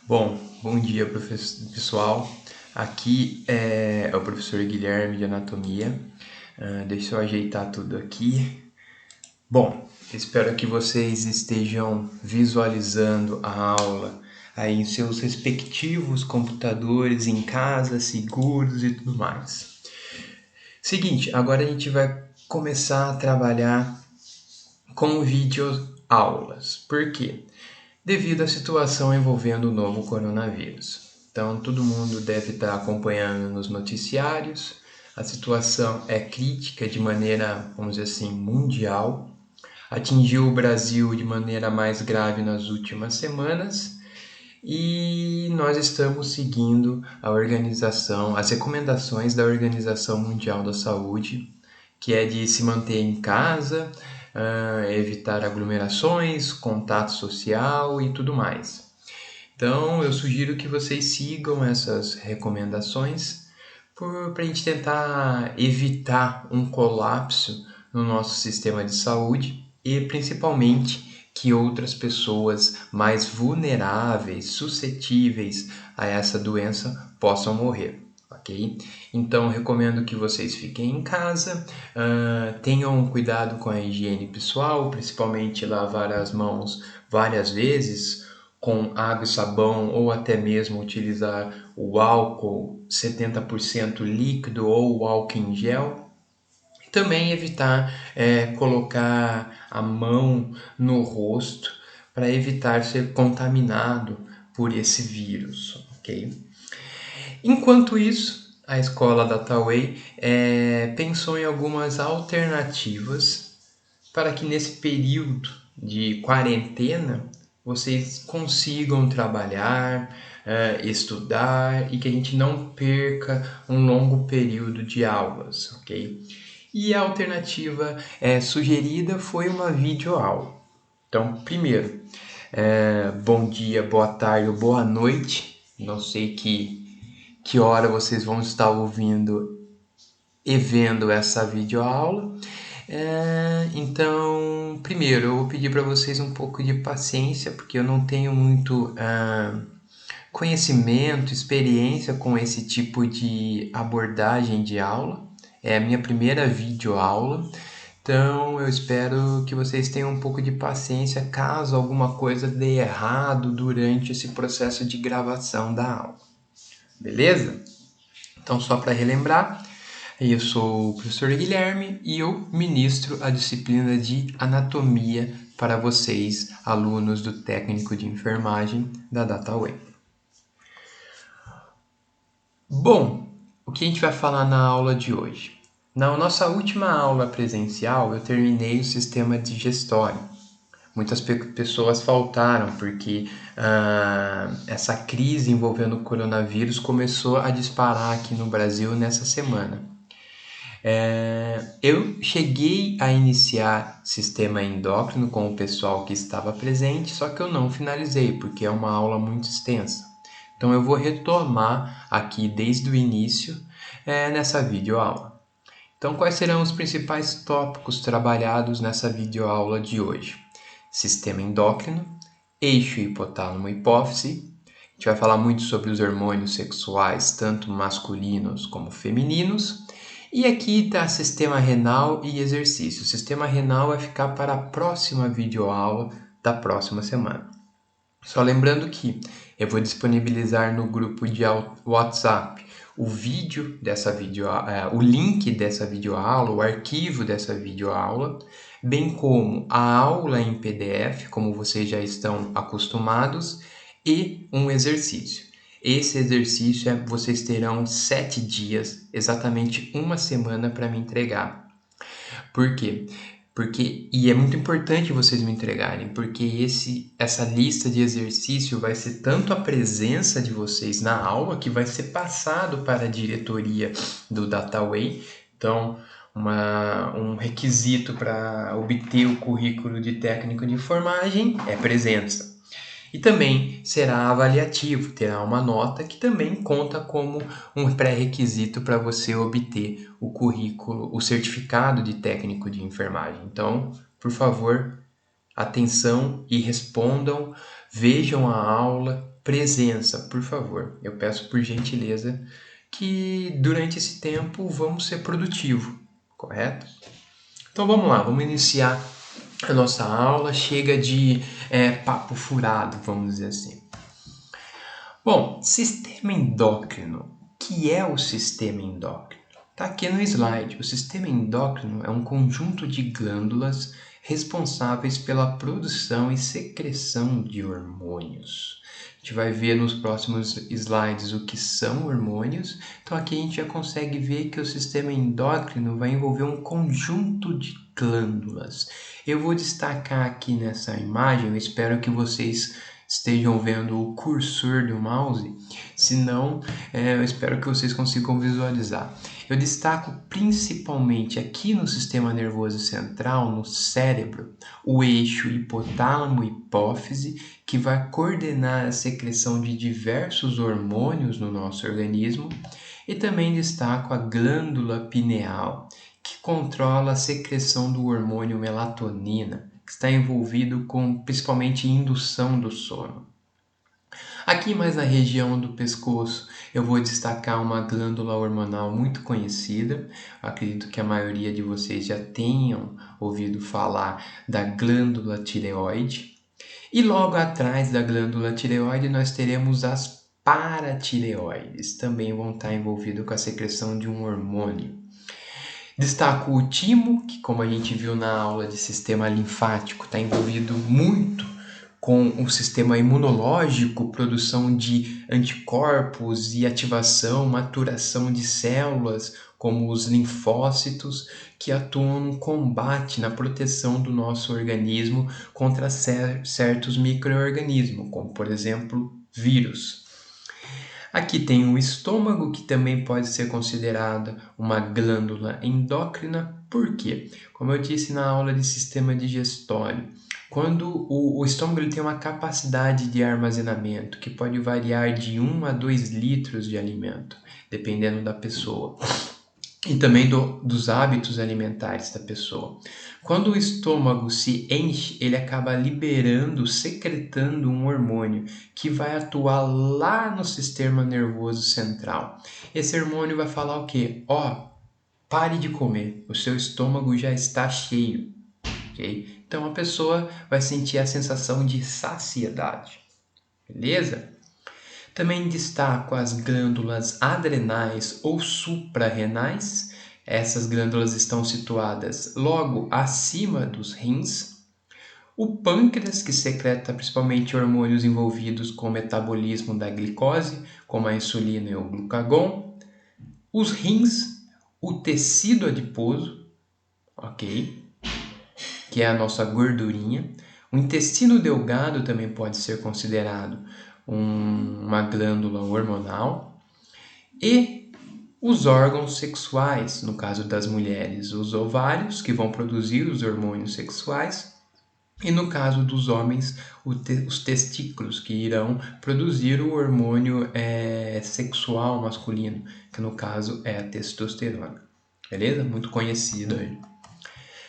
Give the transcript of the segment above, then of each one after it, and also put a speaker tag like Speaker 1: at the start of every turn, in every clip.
Speaker 1: Bom dia, pessoal. Aqui é o professor Guilherme de Anatomia. Deixa eu ajeitar tudo aqui. Bom, espero que vocês estejam visualizando a aula aí em seus respectivos computadores, em casa, seguros e tudo mais. Seguinte, agora a gente vai começar a trabalhar com videoaulas. Por quê? Devido à situação envolvendo o novo coronavírus. Então, todo mundo deve estar acompanhando nos noticiários. A situação é crítica de maneira, vamos dizer assim, mundial. Atingiu o Brasil de maneira mais grave nas últimas semanas e nós estamos seguindo as recomendações da Organização Mundial da Saúde, que é de se manter em casa, evitar aglomerações, contato social e tudo mais. Então, eu sugiro que vocês sigam essas recomendações para a gente tentar evitar um colapso no nosso sistema de saúde e principalmente que outras pessoas mais vulneráveis, suscetíveis a essa doença possam morrer. Ok? Então, recomendo que vocês fiquem em casa, tenham cuidado com a higiene pessoal, principalmente lavar as mãos várias vezes com água e sabão ou até mesmo utilizar o álcool 70% líquido ou o álcool em gel. Também evitar colocar a mão no rosto para evitar ser contaminado por esse vírus, ok? Enquanto isso, a escola da Taway pensou em algumas alternativas para que nesse período de quarentena vocês consigam trabalhar, estudar e que a gente não perca um longo período de aulas, ok? E a alternativa sugerida foi uma videoaula. Então, primeiro, bom dia, boa tarde ou boa noite. Não sei que hora vocês vão estar ouvindo e vendo essa videoaula. Então, primeiro, eu vou pedir para vocês um pouco de paciência, porque eu não tenho muito conhecimento, experiência com esse tipo de abordagem de aula. É a minha primeira videoaula, então eu espero que vocês tenham um pouco de paciência caso alguma coisa dê errado durante esse processo de gravação da aula. Beleza? Então, só para relembrar, eu sou o professor Guilherme e eu ministro a disciplina de anatomia para vocês, alunos do técnico de enfermagem da DataWay. Bom, o que a gente vai falar na aula de hoje? Na nossa última aula presencial, eu terminei o sistema digestório. Muitas pessoas faltaram porque essa crise envolvendo o coronavírus começou a disparar aqui no Brasil nessa semana. Eu cheguei a iniciar sistema endócrino com o pessoal que estava presente, só que eu não finalizei porque é uma aula muito extensa. Então eu vou retomar aqui desde o início nessa videoaula. Então, quais serão os principais tópicos trabalhados nessa videoaula de hoje? Sistema endócrino, eixo hipotálamo-hipófise. A gente vai falar muito sobre os hormônios sexuais, tanto masculinos como femininos. E aqui está sistema renal e exercício. O sistema renal vai ficar para a próxima videoaula da próxima semana. Só lembrando que eu vou disponibilizar no grupo de WhatsApp o vídeo dessa o link dessa videoaula, o arquivo dessa videoaula, bem como a aula em PDF, como vocês já estão acostumados, e um exercício. Esse exercício vocês terão 7 dias, exatamente uma semana para me entregar. Por quê? E é muito importante vocês me entregarem, porque essa lista de exercício vai ser tanto a presença de vocês na aula, que vai ser passado para a diretoria do DataWay. Então, um requisito para obter o currículo de técnico de enfermagem é presença. E também será avaliativo, terá uma nota que também conta como um pré-requisito para você obter o currículo, o certificado de técnico de enfermagem. Então, por favor, atenção e respondam vejam a aula, presença, por favor. Eu peço por gentileza que durante esse tempo vamos ser produtivos, correto? Então vamos lá, vamos iniciar a nossa aula. Chega de papo furado, vamos dizer assim. Bom, sistema endócrino. O que é o sistema endócrino? Está aqui no slide. O sistema endócrino é um conjunto de glândulas responsáveis pela produção e secreção de hormônios. A gente vai ver nos próximos slides o que são hormônios. Então aqui a gente já consegue ver que o sistema endócrino vai envolver um conjunto de glândulas. Eu vou destacar aqui nessa imagem, eu espero que vocês estejam vendo o cursor do mouse, senão eu espero que vocês consigam visualizar. Eu destaco principalmente aqui no sistema nervoso central, no cérebro, o eixo hipotálamo-hipófise, que vai coordenar a secreção de diversos hormônios no nosso organismo, e também destaco a glândula pineal, que controla a secreção do hormônio melatonina, que está envolvido com principalmente indução do sono. Aqui mais na região do pescoço eu vou destacar uma glândula hormonal muito conhecida. Acredito que a maioria de vocês já tenham ouvido falar da glândula tireoide. E logo atrás da glândula tireoide nós teremos as paratireoides, também vão estar envolvidos com a secreção de um hormônio. Destaco o timo, que como a gente viu na aula de sistema linfático, está envolvido muito com o sistema imunológico, produção de anticorpos e ativação, maturação de células, como os linfócitos, que atuam no combate, na proteção do nosso organismo contra certos micro-organismos, como por exemplo vírus. Aqui tem o estômago, que também pode ser considerada uma glândula endócrina. Por quê? Como eu disse na aula de sistema digestório, quando o estômago ele tem uma capacidade de armazenamento que pode variar de 1 a 2 litros de alimento, dependendo da pessoa. E também dos hábitos alimentares da pessoa. Quando o estômago se enche, ele acaba liberando, secretando um hormônio que vai atuar lá no sistema nervoso central. Esse hormônio vai falar o quê? Pare de comer, o seu estômago já está cheio. Okay? Então a pessoa vai sentir a sensação de saciedade. Beleza? Também destaco as glândulas adrenais ou suprarrenais. Essas glândulas estão situadas logo acima dos rins. O pâncreas, que secreta principalmente hormônios envolvidos com o metabolismo da glicose, como a insulina e o glucagon. Os rins, o tecido adiposo, ok? Que é a nossa gordurinha. O intestino delgado também pode ser considerado uma glândula hormonal, e os órgãos sexuais, no caso das mulheres, os ovários, que vão produzir os hormônios sexuais, e no caso dos homens, os testículos, que irão produzir o hormônio sexual masculino, que no caso é a testosterona. Beleza? Muito conhecido aí.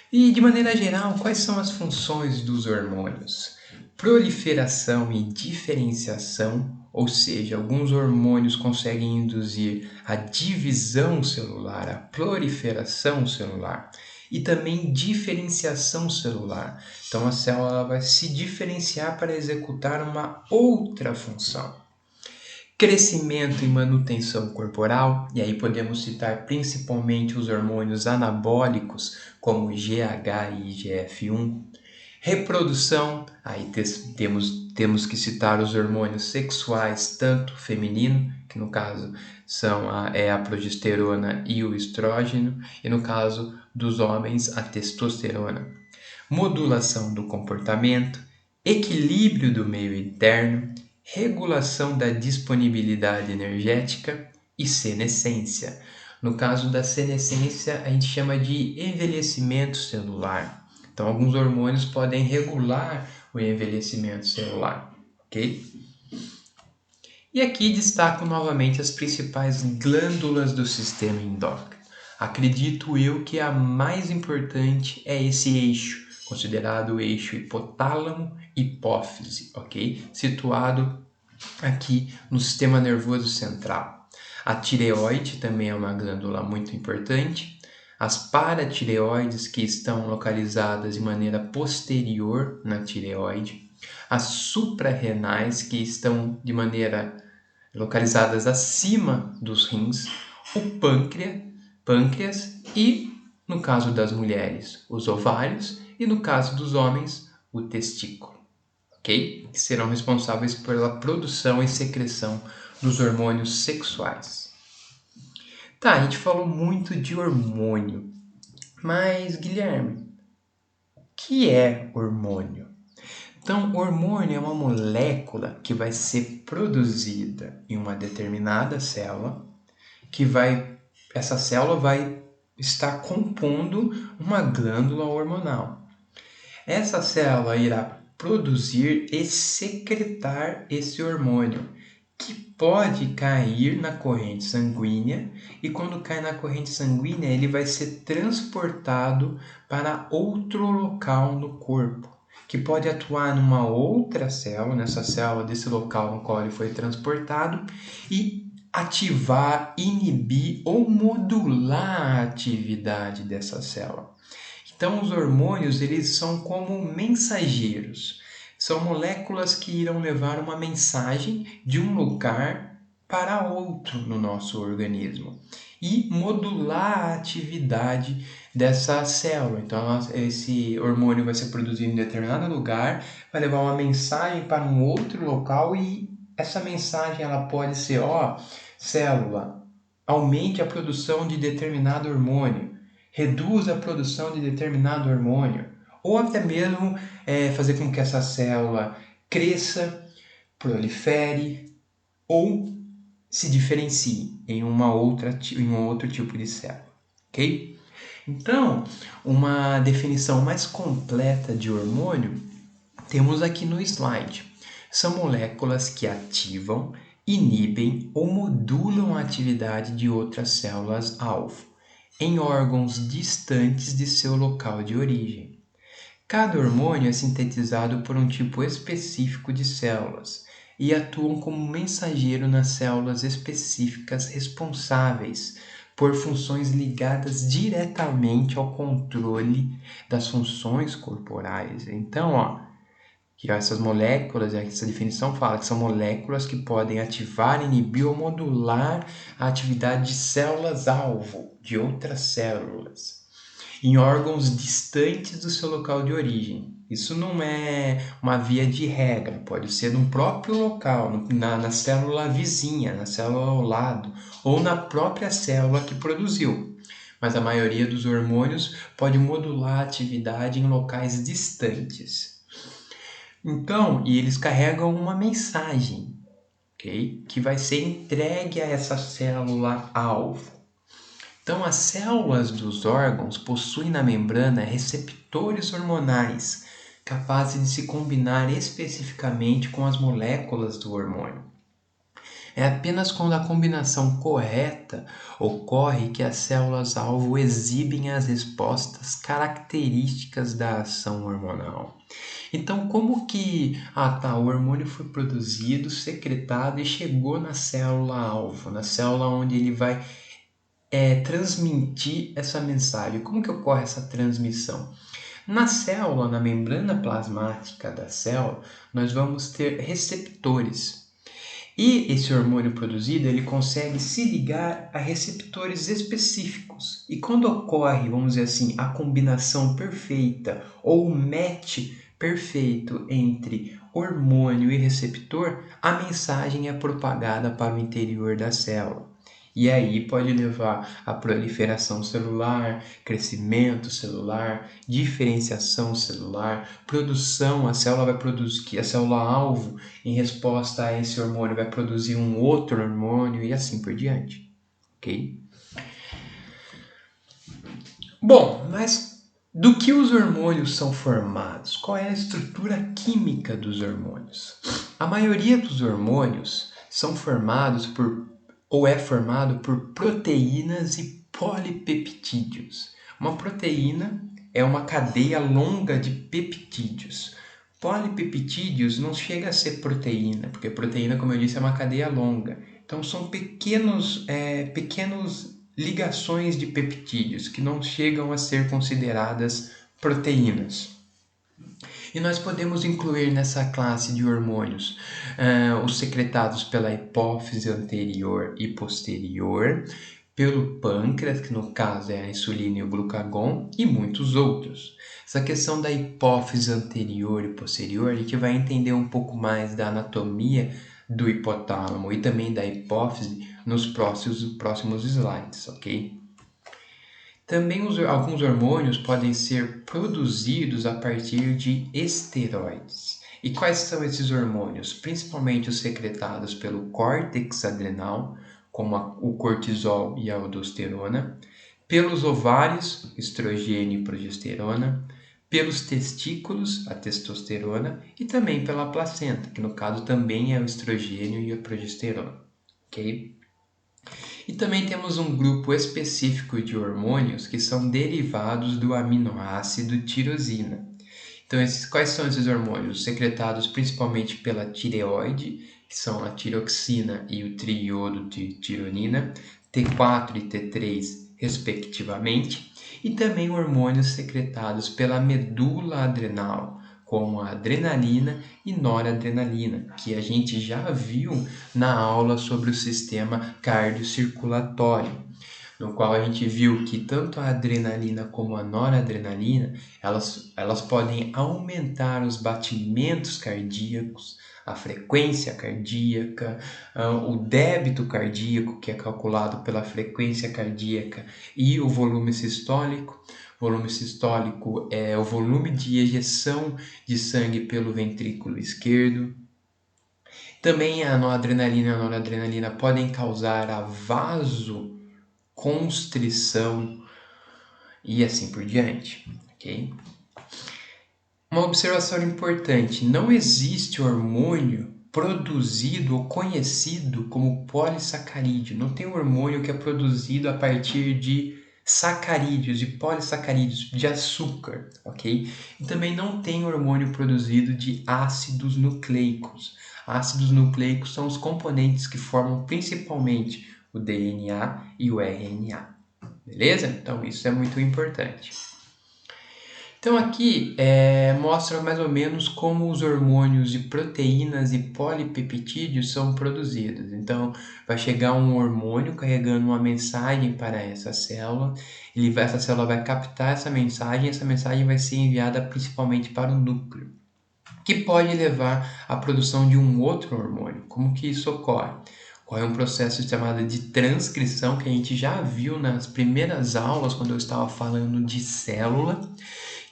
Speaker 1: E de maneira geral, quais são as funções dos hormônios? Proliferação e diferenciação, ou seja, alguns hormônios conseguem induzir a divisão celular, a proliferação celular e também diferenciação celular. Então a célula vai se diferenciar para executar uma outra função. Crescimento e manutenção corporal, e aí podemos citar principalmente os hormônios anabólicos, como GH e IGF-1. Reprodução, aí temos que citar os hormônios sexuais, tanto feminino, que no caso são a progesterona e o estrógeno, e no caso dos homens, a testosterona. Modulação do comportamento, equilíbrio do meio interno, regulação da disponibilidade energética e senescência. No caso da senescência, a gente chama de envelhecimento celular. Então, alguns hormônios podem regular o envelhecimento celular, ok? E aqui destaco novamente as principais glândulas do sistema endócrino. Acredito eu que a mais importante é esse eixo, considerado o eixo hipotálamo-hipófise, ok? Situado aqui no sistema nervoso central. A tireoide também é uma glândula muito importante. As paratireoides, que estão localizadas de maneira posterior na tireoide. As suprarrenais, que estão de maneira localizadas acima dos rins. O pâncreas e, no caso das mulheres, os ovários e, no caso dos homens, o testículo, ok? Que serão responsáveis pela produção e secreção dos hormônios sexuais. Tá, a gente falou muito de hormônio, mas, Guilherme, o que é hormônio? Então, hormônio é uma molécula que vai ser produzida em uma determinada célula, essa célula vai estar compondo uma glândula hormonal. Essa célula irá produzir e secretar esse hormônio, que pode cair na corrente sanguínea, e quando cai na corrente sanguínea, ele vai ser transportado para outro local no corpo, que pode atuar numa outra célula, nessa célula desse local no qual ele foi transportado, e ativar, inibir ou modular a atividade dessa célula. Então, os hormônios, eles são como mensageiros. São moléculas que irão levar uma mensagem de um lugar para outro no nosso organismo e modular a atividade dessa célula. Então, esse hormônio vai ser produzido em determinado lugar, vai levar uma mensagem para um outro local e essa mensagem ela pode ser, célula, aumente a produção de determinado hormônio, reduz a produção de determinado hormônio, ou até mesmo fazer com que essa célula cresça, prolifere ou se diferencie em um outro tipo de célula, ok? Então, uma definição mais completa de hormônio temos aqui no slide. São moléculas que ativam, inibem ou modulam a atividade de outras células-alvo em órgãos distantes de seu local de origem. Cada hormônio é sintetizado por um tipo específico de células e atuam como mensageiro nas células específicas responsáveis por funções ligadas diretamente ao controle das funções corporais. Então, que essas moléculas, essa definição fala que são moléculas que podem ativar, inibir ou modular a atividade de células-alvo de outras células em órgãos distantes do seu local de origem. Isso não é uma via de regra, pode ser no próprio local, na célula vizinha, na célula ao lado, ou na própria célula que produziu. Mas a maioria dos hormônios pode modular a atividade em locais distantes. Então, e eles carregam uma mensagem, ok? Que vai ser entregue a essa célula-alvo. Então, as células dos órgãos possuem na membrana receptores hormonais capazes de se combinar especificamente com as moléculas do hormônio. É apenas quando a combinação correta ocorre que as células-alvo exibem as respostas características da ação hormonal. Então, como que o hormônio foi produzido, secretado e chegou na célula-alvo, na célula onde ele vai transmitir essa mensagem? Como que ocorre essa transmissão? Na célula, na membrana plasmática da célula, nós vamos ter receptores. E esse hormônio produzido, ele consegue se ligar a receptores específicos. E quando ocorre, vamos dizer assim, a combinação perfeita ou o match perfeito entre hormônio e receptor, a mensagem é propagada para o interior da célula. E aí pode levar à proliferação celular, crescimento celular, diferenciação celular, produção, a célula vai produzir, a célula-alvo, em resposta a esse hormônio, vai produzir um outro hormônio e assim por diante, ok? Bom, mas do que os hormônios são formados? Qual é a estrutura química dos hormônios? A maioria dos hormônios são formados é formado por proteínas e polipeptídeos. Uma proteína é uma cadeia longa de peptídeos. Polipeptídeos não chega a ser proteína, porque proteína, como eu disse, é uma cadeia longa. Então são pequenos ligações de peptídeos que não chegam a ser consideradas proteínas. E nós podemos incluir nessa classe de hormônios os secretados pela hipófise anterior e posterior, pelo pâncreas, que no caso é a insulina e o glucagon, e muitos outros. Essa questão da hipófise anterior e posterior, a gente vai entender um pouco mais da anatomia do hipotálamo e também da hipófise nos próximos slides, ok? Também alguns hormônios podem ser produzidos a partir de esteroides. E quais são esses hormônios? Principalmente os secretados pelo córtex adrenal, como o cortisol e a aldosterona, pelos ovários, estrogênio e progesterona, pelos testículos, a testosterona, e também pela placenta, que no caso também é o estrogênio e a progesterona, ok? E também temos um grupo específico de hormônios que são derivados do aminoácido tirosina. Então, quais são esses hormônios? Secretados principalmente pela tireoide, que são a tiroxina e o triiodo de tironina, T4 e T3, respectivamente, e também hormônios secretados pela medula adrenal, como a adrenalina e noradrenalina, que a gente já viu na aula sobre o sistema cardiocirculatório, no qual a gente viu que tanto a adrenalina como a noradrenalina, elas podem aumentar os batimentos cardíacos, a frequência cardíaca, o débito cardíaco, que é calculado pela frequência cardíaca, e o volume sistólico. O volume sistólico é o volume de ejeção de sangue pelo ventrículo esquerdo. Também a noradrenalina e a noradrenalina podem causar a vasoconstrição e assim por diante, ok? Uma observação importante: não existe hormônio produzido ou conhecido como polissacarídeo. Não tem hormônio que é produzido a partir de sacarídeos, de polissacarídeos, de açúcar, ok? E também não tem hormônio produzido de ácidos nucleicos. Ácidos nucleicos são os componentes que formam principalmente o DNA e o RNA, beleza? Então isso é muito importante. Então aqui mostra mais ou menos como os hormônios de proteínas e polipeptídeos são produzidos. Então vai chegar um hormônio carregando uma mensagem para essa célula, essa célula vai captar essa mensagem vai ser enviada principalmente para o núcleo, que pode levar à produção de um outro hormônio. Como que isso ocorre? Ocorre um processo chamado de transcrição, que a gente já viu nas primeiras aulas, quando eu estava falando de célula,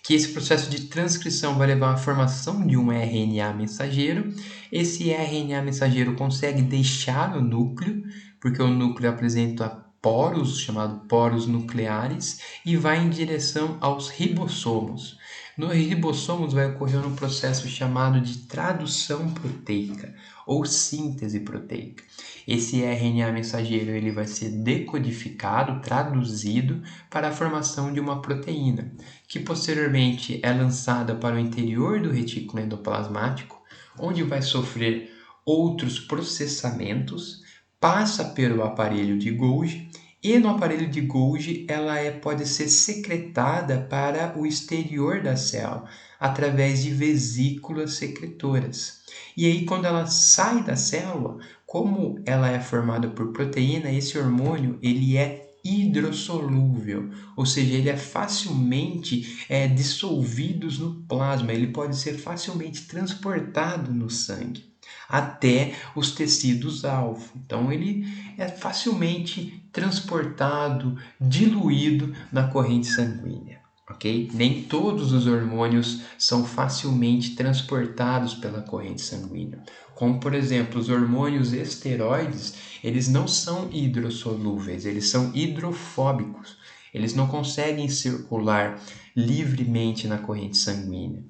Speaker 1: que esse processo de transcrição vai levar à formação de um RNA mensageiro. Esse RNA mensageiro consegue deixar o núcleo, porque o núcleo apresenta poros, chamados poros nucleares, e vai em direção aos ribossomos. Nos ribossomos vai ocorrer um processo chamado de tradução proteica ou síntese proteica. Esse RNA mensageiro ele vai ser decodificado, traduzido para a formação de uma proteína, que posteriormente é lançada para o interior do retículo endoplasmático, onde vai sofrer outros processamentos, passa pelo aparelho de Golgi, e no aparelho de Golgi ela pode ser secretada para o exterior da célula, através de vesículas secretoras. E aí, quando ela sai da célula, como ela é formada por proteína, esse hormônio ele é hidrossolúvel, ou seja, ele é facilmente dissolvido no plasma, ele pode ser facilmente transportado no sangue até os tecidos-alvo. Então, ele é facilmente transportado, diluído na corrente sanguínea. Okay? Nem todos os hormônios são facilmente transportados pela corrente sanguínea. Como, por exemplo, os hormônios esteroides, eles não são hidrossolúveis, eles são hidrofóbicos. Eles não conseguem circular livremente na corrente sanguínea.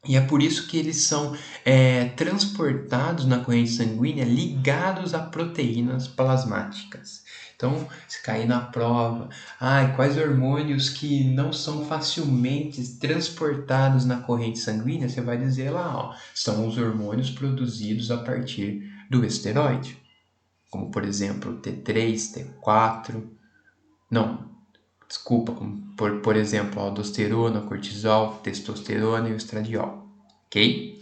Speaker 1: E é por isso que eles são transportados na corrente sanguínea ligados a proteínas plasmáticas. Então, se cair na prova, quais hormônios que não são facilmente transportados na corrente sanguínea, você vai dizer lá, ó, são os hormônios produzidos a partir do esteroide, como por exemplo T3, T4, não, desculpa, como por exemplo, a aldosterona, cortisol, testosterona e o estradiol, ok?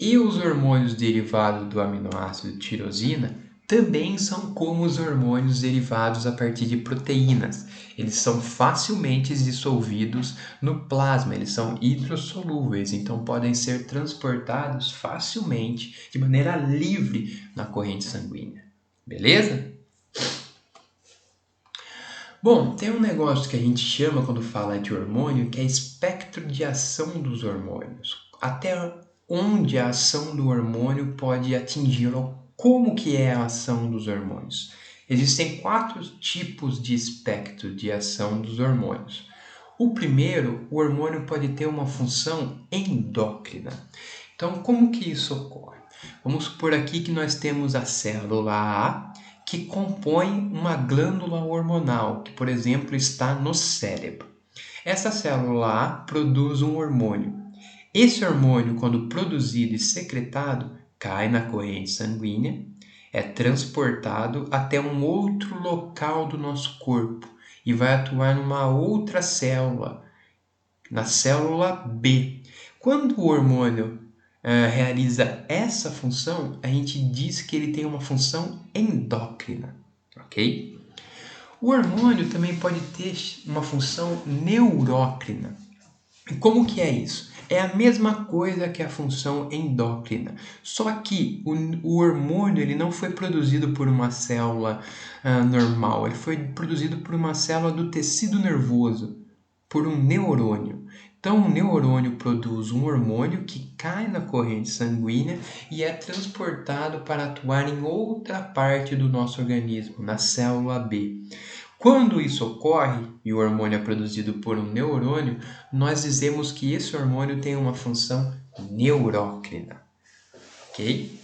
Speaker 1: E os hormônios derivados do aminoácido tirosina também são como os hormônios derivados a partir de proteínas. Eles são facilmente dissolvidos no plasma, eles são hidrossolúveis, então podem ser transportados facilmente, de maneira livre, na corrente sanguínea. Beleza? Bom, tem um negócio que a gente chama quando fala de hormônio, que é espectro de ação dos hormônios. Até onde a ação do hormônio pode atingir, ou como que é a ação dos hormônios. Existem 4 tipos de espectro de ação dos hormônios. O primeiro, o hormônio pode ter uma função endócrina. Então, como que isso ocorre? Vamos supor aqui que nós temos a célula A, que compõe uma glândula hormonal, que, por exemplo, está no cérebro. Essa célula A produz um hormônio. Esse hormônio, quando produzido e secretado, cai na corrente sanguínea, é transportado até um outro local do nosso corpo e vai atuar numa outra célula, na célula B. Quando o hormônio realiza essa função, a gente diz que ele tem uma função endócrina, ok? O hormônio também pode ter uma função neurócrina. E como que é isso? É a mesma coisa que a função endócrina, só que o hormônio ele não foi produzido por uma célula normal, ele foi produzido por uma célula do tecido nervoso, por um neurônio. Então, o neurônio produz um hormônio que cai na corrente sanguínea e é transportado para atuar em outra parte do nosso organismo, na célula B. Quando isso ocorre e o hormônio é produzido por um neurônio, nós dizemos que esse hormônio tem uma função neurócrina, ok?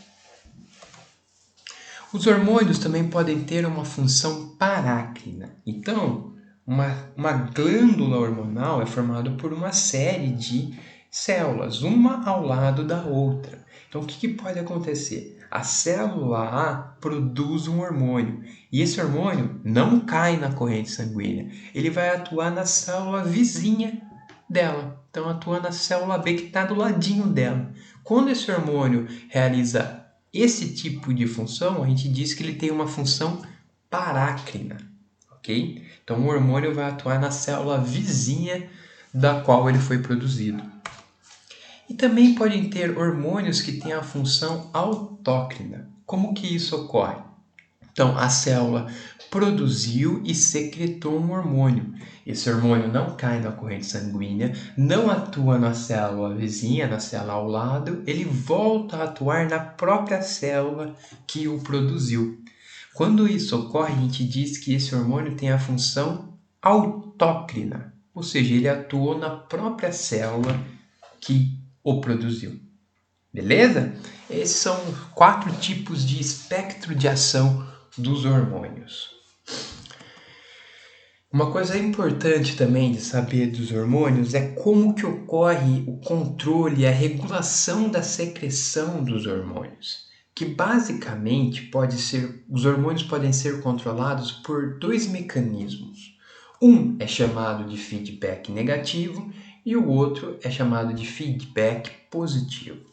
Speaker 1: Os hormônios também podem ter uma função parácrina. Então, uma glândula hormonal é formada por uma série de células, uma ao lado da outra. Então, o que pode acontecer? A célula A produz um hormônio e esse hormônio não cai na corrente sanguínea, ele vai atuar na célula vizinha dela. Então, atua na célula B que está do ladinho dela. Quando esse hormônio realiza esse tipo de função, a gente diz que ele tem uma função parácrina, ok? Então, o hormônio vai atuar na célula vizinha da qual ele foi produzido. E também podem ter hormônios que têm a função autócrina. Como que isso ocorre? Então, a célula produziu e secretou um hormônio. Esse hormônio não cai na corrente sanguínea, não atua na célula vizinha, na célula ao lado, ele volta a atuar na própria célula que o produziu. Quando isso ocorre, a gente diz que esse hormônio tem a função autócrina, ou seja, ele atuou na própria célula que o produziu. Beleza? Esses são 4 tipos de espectro de ação dos hormônios. Uma coisa importante também de saber dos hormônios é como que ocorre o controle e a regulação da secreção dos hormônios, que basicamente os hormônios podem ser controlados por 2 mecanismos. Um é chamado de feedback negativo e o outro é chamado de feedback positivo.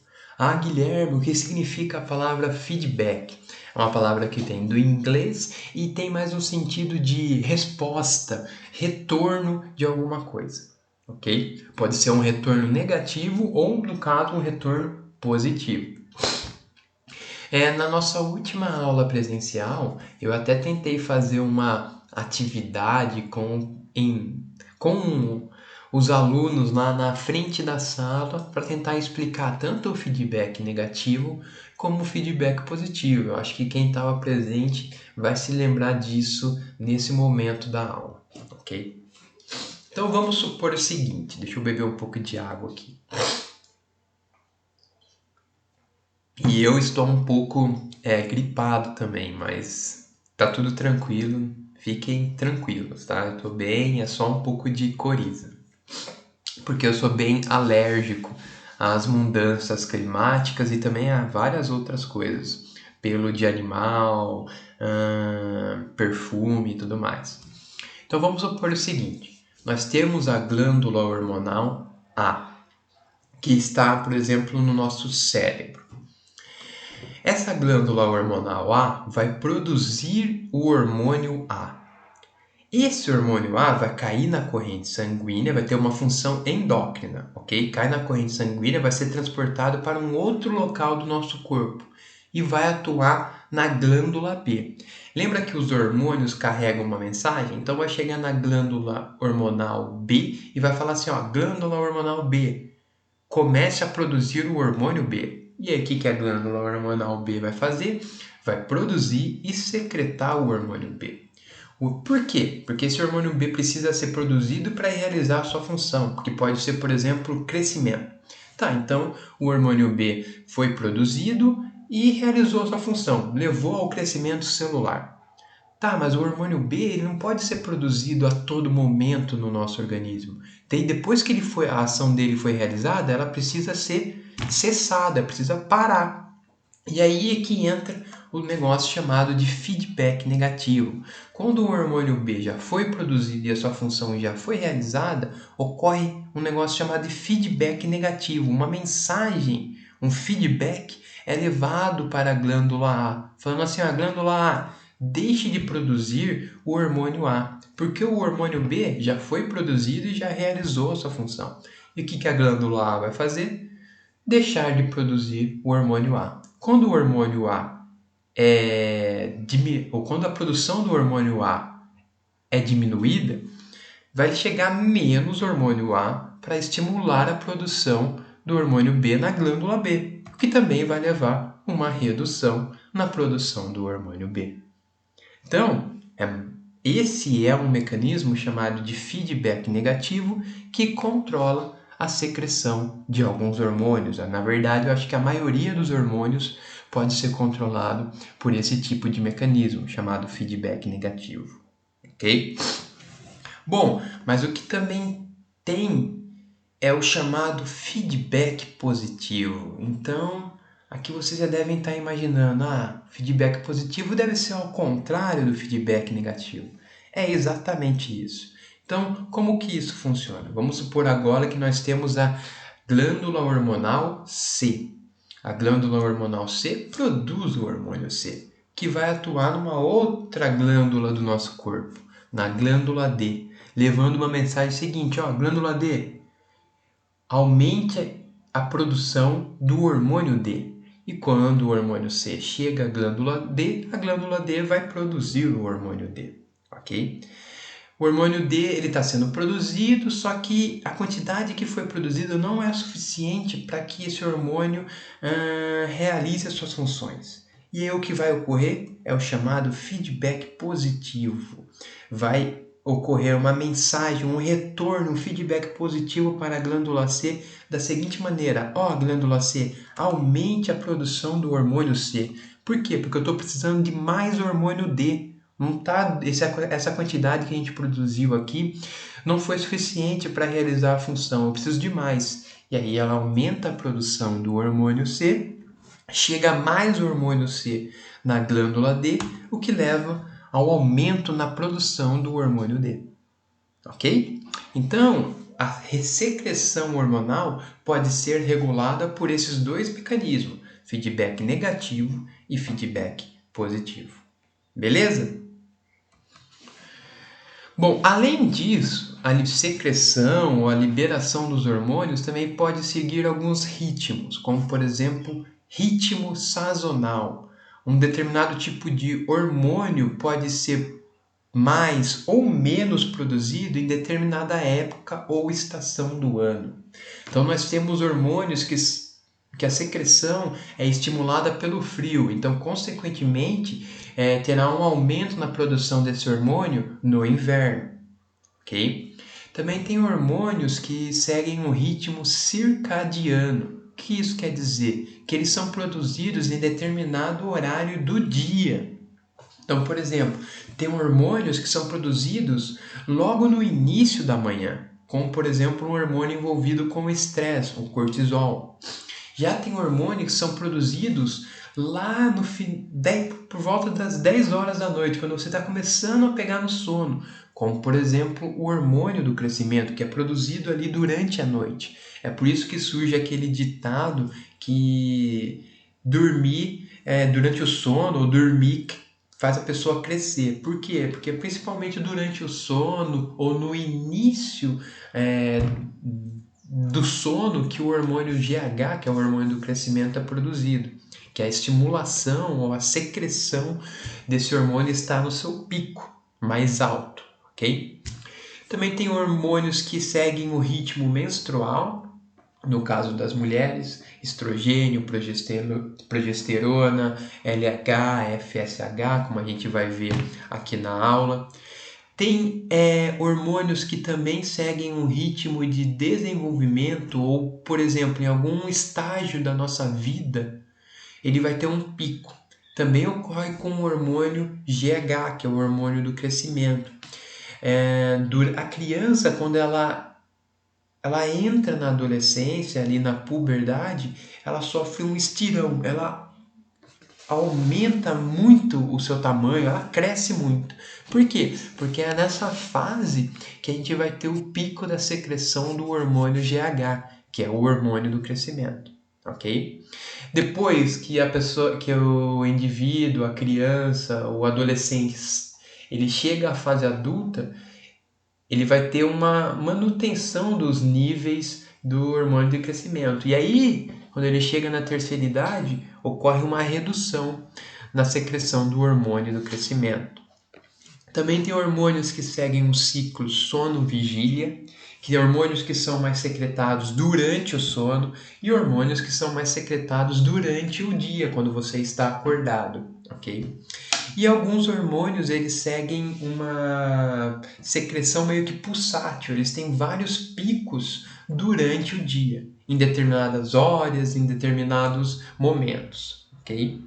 Speaker 1: Guilherme, o que significa a palavra feedback? É uma palavra que vem do inglês e tem mais um sentido de resposta, retorno de alguma coisa, ok? Pode ser um retorno negativo ou, no caso, um retorno positivo. Na nossa última aula presencial, eu até tentei fazer uma atividade com os alunos lá na frente da sala para tentar explicar tanto o feedback negativo como o feedback positivo. Eu acho que quem estava presente vai se lembrar disso nesse momento da aula, ok? Então vamos supor o seguinte, deixa eu beber um pouco de água aqui. E eu estou um pouco gripado também, mas tá tudo tranquilo. Fiquem tranquilos, tá? Eu tô bem, é só um pouco de coriza. Porque eu sou bem alérgico às mudanças climáticas e também a várias outras coisas. Pelo de animal, perfume e tudo mais. Então vamos supor o seguinte: nós temos a glândula hormonal A, que está, por exemplo, no nosso cérebro. Essa glândula hormonal A vai produzir o hormônio A. Esse hormônio A vai cair na corrente sanguínea, vai ter uma função endócrina, ok? Cai na corrente sanguínea, vai ser transportado para um outro local do nosso corpo e vai atuar na glândula B. Lembra que os hormônios carregam uma mensagem? Então vai chegar na glândula hormonal B e vai falar assim, ó, glândula hormonal B, comece a produzir o hormônio B. E aí o que a glândula hormonal B vai fazer? Vai produzir e secretar o hormônio B. Por quê? Porque esse hormônio B precisa ser produzido para realizar a sua função, que pode ser, por exemplo, crescimento. Tá, então o hormônio B foi produzido e realizou a sua função, levou ao crescimento celular. Tá, mas o hormônio B ele não pode ser produzido a todo momento no nosso organismo. Depois que a ação dele foi realizada, ela precisa ser cessada, precisa parar. E aí é que entra o negócio chamado de feedback negativo. Quando o hormônio B já foi produzido e a sua função já foi realizada, ocorre um negócio chamado de feedback negativo. Uma mensagem, um feedback é levado para a glândula A, falando assim, a glândula A, deixe de produzir o hormônio A, porque o hormônio B já foi produzido e já realizou a sua função. E o que a glândula A vai fazer? Deixar de produzir o hormônio A. Quando o hormônio A ou quando a produção do hormônio A é diminuída, vai chegar menos hormônio A para estimular a produção do hormônio B na glândula B, o que também vai levar uma redução na produção do hormônio B. Então, esse é um mecanismo chamado de feedback negativo que controla a secreção de alguns hormônios. Na verdade, eu acho que a maioria dos hormônios pode ser controlado por esse tipo de mecanismo, chamado feedback negativo. Ok? Bom, mas o que também tem é o chamado feedback positivo. Então, aqui vocês já devem estar imaginando, feedback positivo deve ser ao contrário do feedback negativo. É exatamente isso. Então, como que isso funciona? Vamos supor agora que nós temos a glândula hormonal C. A glândula hormonal C produz o hormônio C, que vai atuar numa outra glândula do nosso corpo, na glândula D, levando uma mensagem seguinte, glândula D, aumente a produção do hormônio D. E quando o hormônio C chega à glândula D, a glândula D vai produzir o hormônio D, ok? O hormônio D está sendo produzido, só que a quantidade que foi produzida não é suficiente para que esse hormônio realize as suas funções. E aí o que vai ocorrer é o chamado feedback positivo. Vai ocorrer uma mensagem, um retorno, um feedback positivo para a glândula C da seguinte maneira: glândula C, aumente a produção do hormônio C. Por quê? Porque eu estou precisando de mais hormônio D. Não tá, essa quantidade que a gente produziu aqui não foi suficiente para realizar a função, eu preciso de mais. E aí ela aumenta a produção do hormônio C, chega mais hormônio C na glândula D, o que leva ao aumento na produção do hormônio D. Ok? Então, a secreção hormonal pode ser regulada por esses dois mecanismos, feedback negativo e feedback positivo. Beleza? Bom, além disso, a secreção ou a liberação dos hormônios também pode seguir alguns ritmos, como por exemplo, ritmo sazonal. Um determinado tipo de hormônio pode ser mais ou menos produzido em determinada época ou estação do ano. Então nós temos hormônios que a secreção é estimulada pelo frio, então consequentemente terá um aumento na produção desse hormônio no inverno, ok? Também tem hormônios que seguem um ritmo circadiano, que isso quer dizer? Que eles são produzidos em determinado horário do dia. Então, por exemplo, tem hormônios que são produzidos logo no início da manhã, como, por exemplo, um hormônio envolvido com o estresse, o cortisol. Já tem hormônios que são produzidos lá no fim, por volta das 10 horas da noite, quando você está começando a pegar no sono, como, por exemplo, o hormônio do crescimento, que é produzido ali durante a noite. É por isso que surge aquele ditado que dormir durante o sono, ou dormir faz a pessoa crescer. Por quê? Porque principalmente durante o sono ou no início do sono que o hormônio GH, que é o hormônio do crescimento, é produzido, que a estimulação ou a secreção desse hormônio está no seu pico mais alto, ok? Também tem hormônios que seguem o ritmo menstrual, no caso das mulheres, estrogênio, progesterona, LH, FSH, como a gente vai ver aqui na aula. Tem hormônios que também seguem um ritmo de desenvolvimento ou, por exemplo, em algum estágio da nossa vida, ele vai ter um pico. Também ocorre com o hormônio GH, que é o hormônio do crescimento. A criança, quando ela entra na adolescência, ali na puberdade, ela sofre um estirão, ela aumenta muito o seu tamanho, ela cresce muito. Por quê? Porque é nessa fase que a gente vai ter o pico da secreção do hormônio GH, que é o hormônio do crescimento, ok? Depois que o indivíduo, a criança, o adolescente, ele chega à fase adulta, ele vai ter uma manutenção dos níveis do hormônio de crescimento. E aí, quando ele chega na terceira idade, ocorre uma redução na secreção do hormônio do crescimento. Também tem hormônios que seguem um ciclo sono-vigília, que são hormônios que são mais secretados durante o sono e hormônios que são mais secretados durante o dia, quando você está acordado, ok? E alguns hormônios, eles seguem uma secreção meio que pulsátil, eles têm vários picos durante o dia, em determinadas horas, em determinados momentos, ok?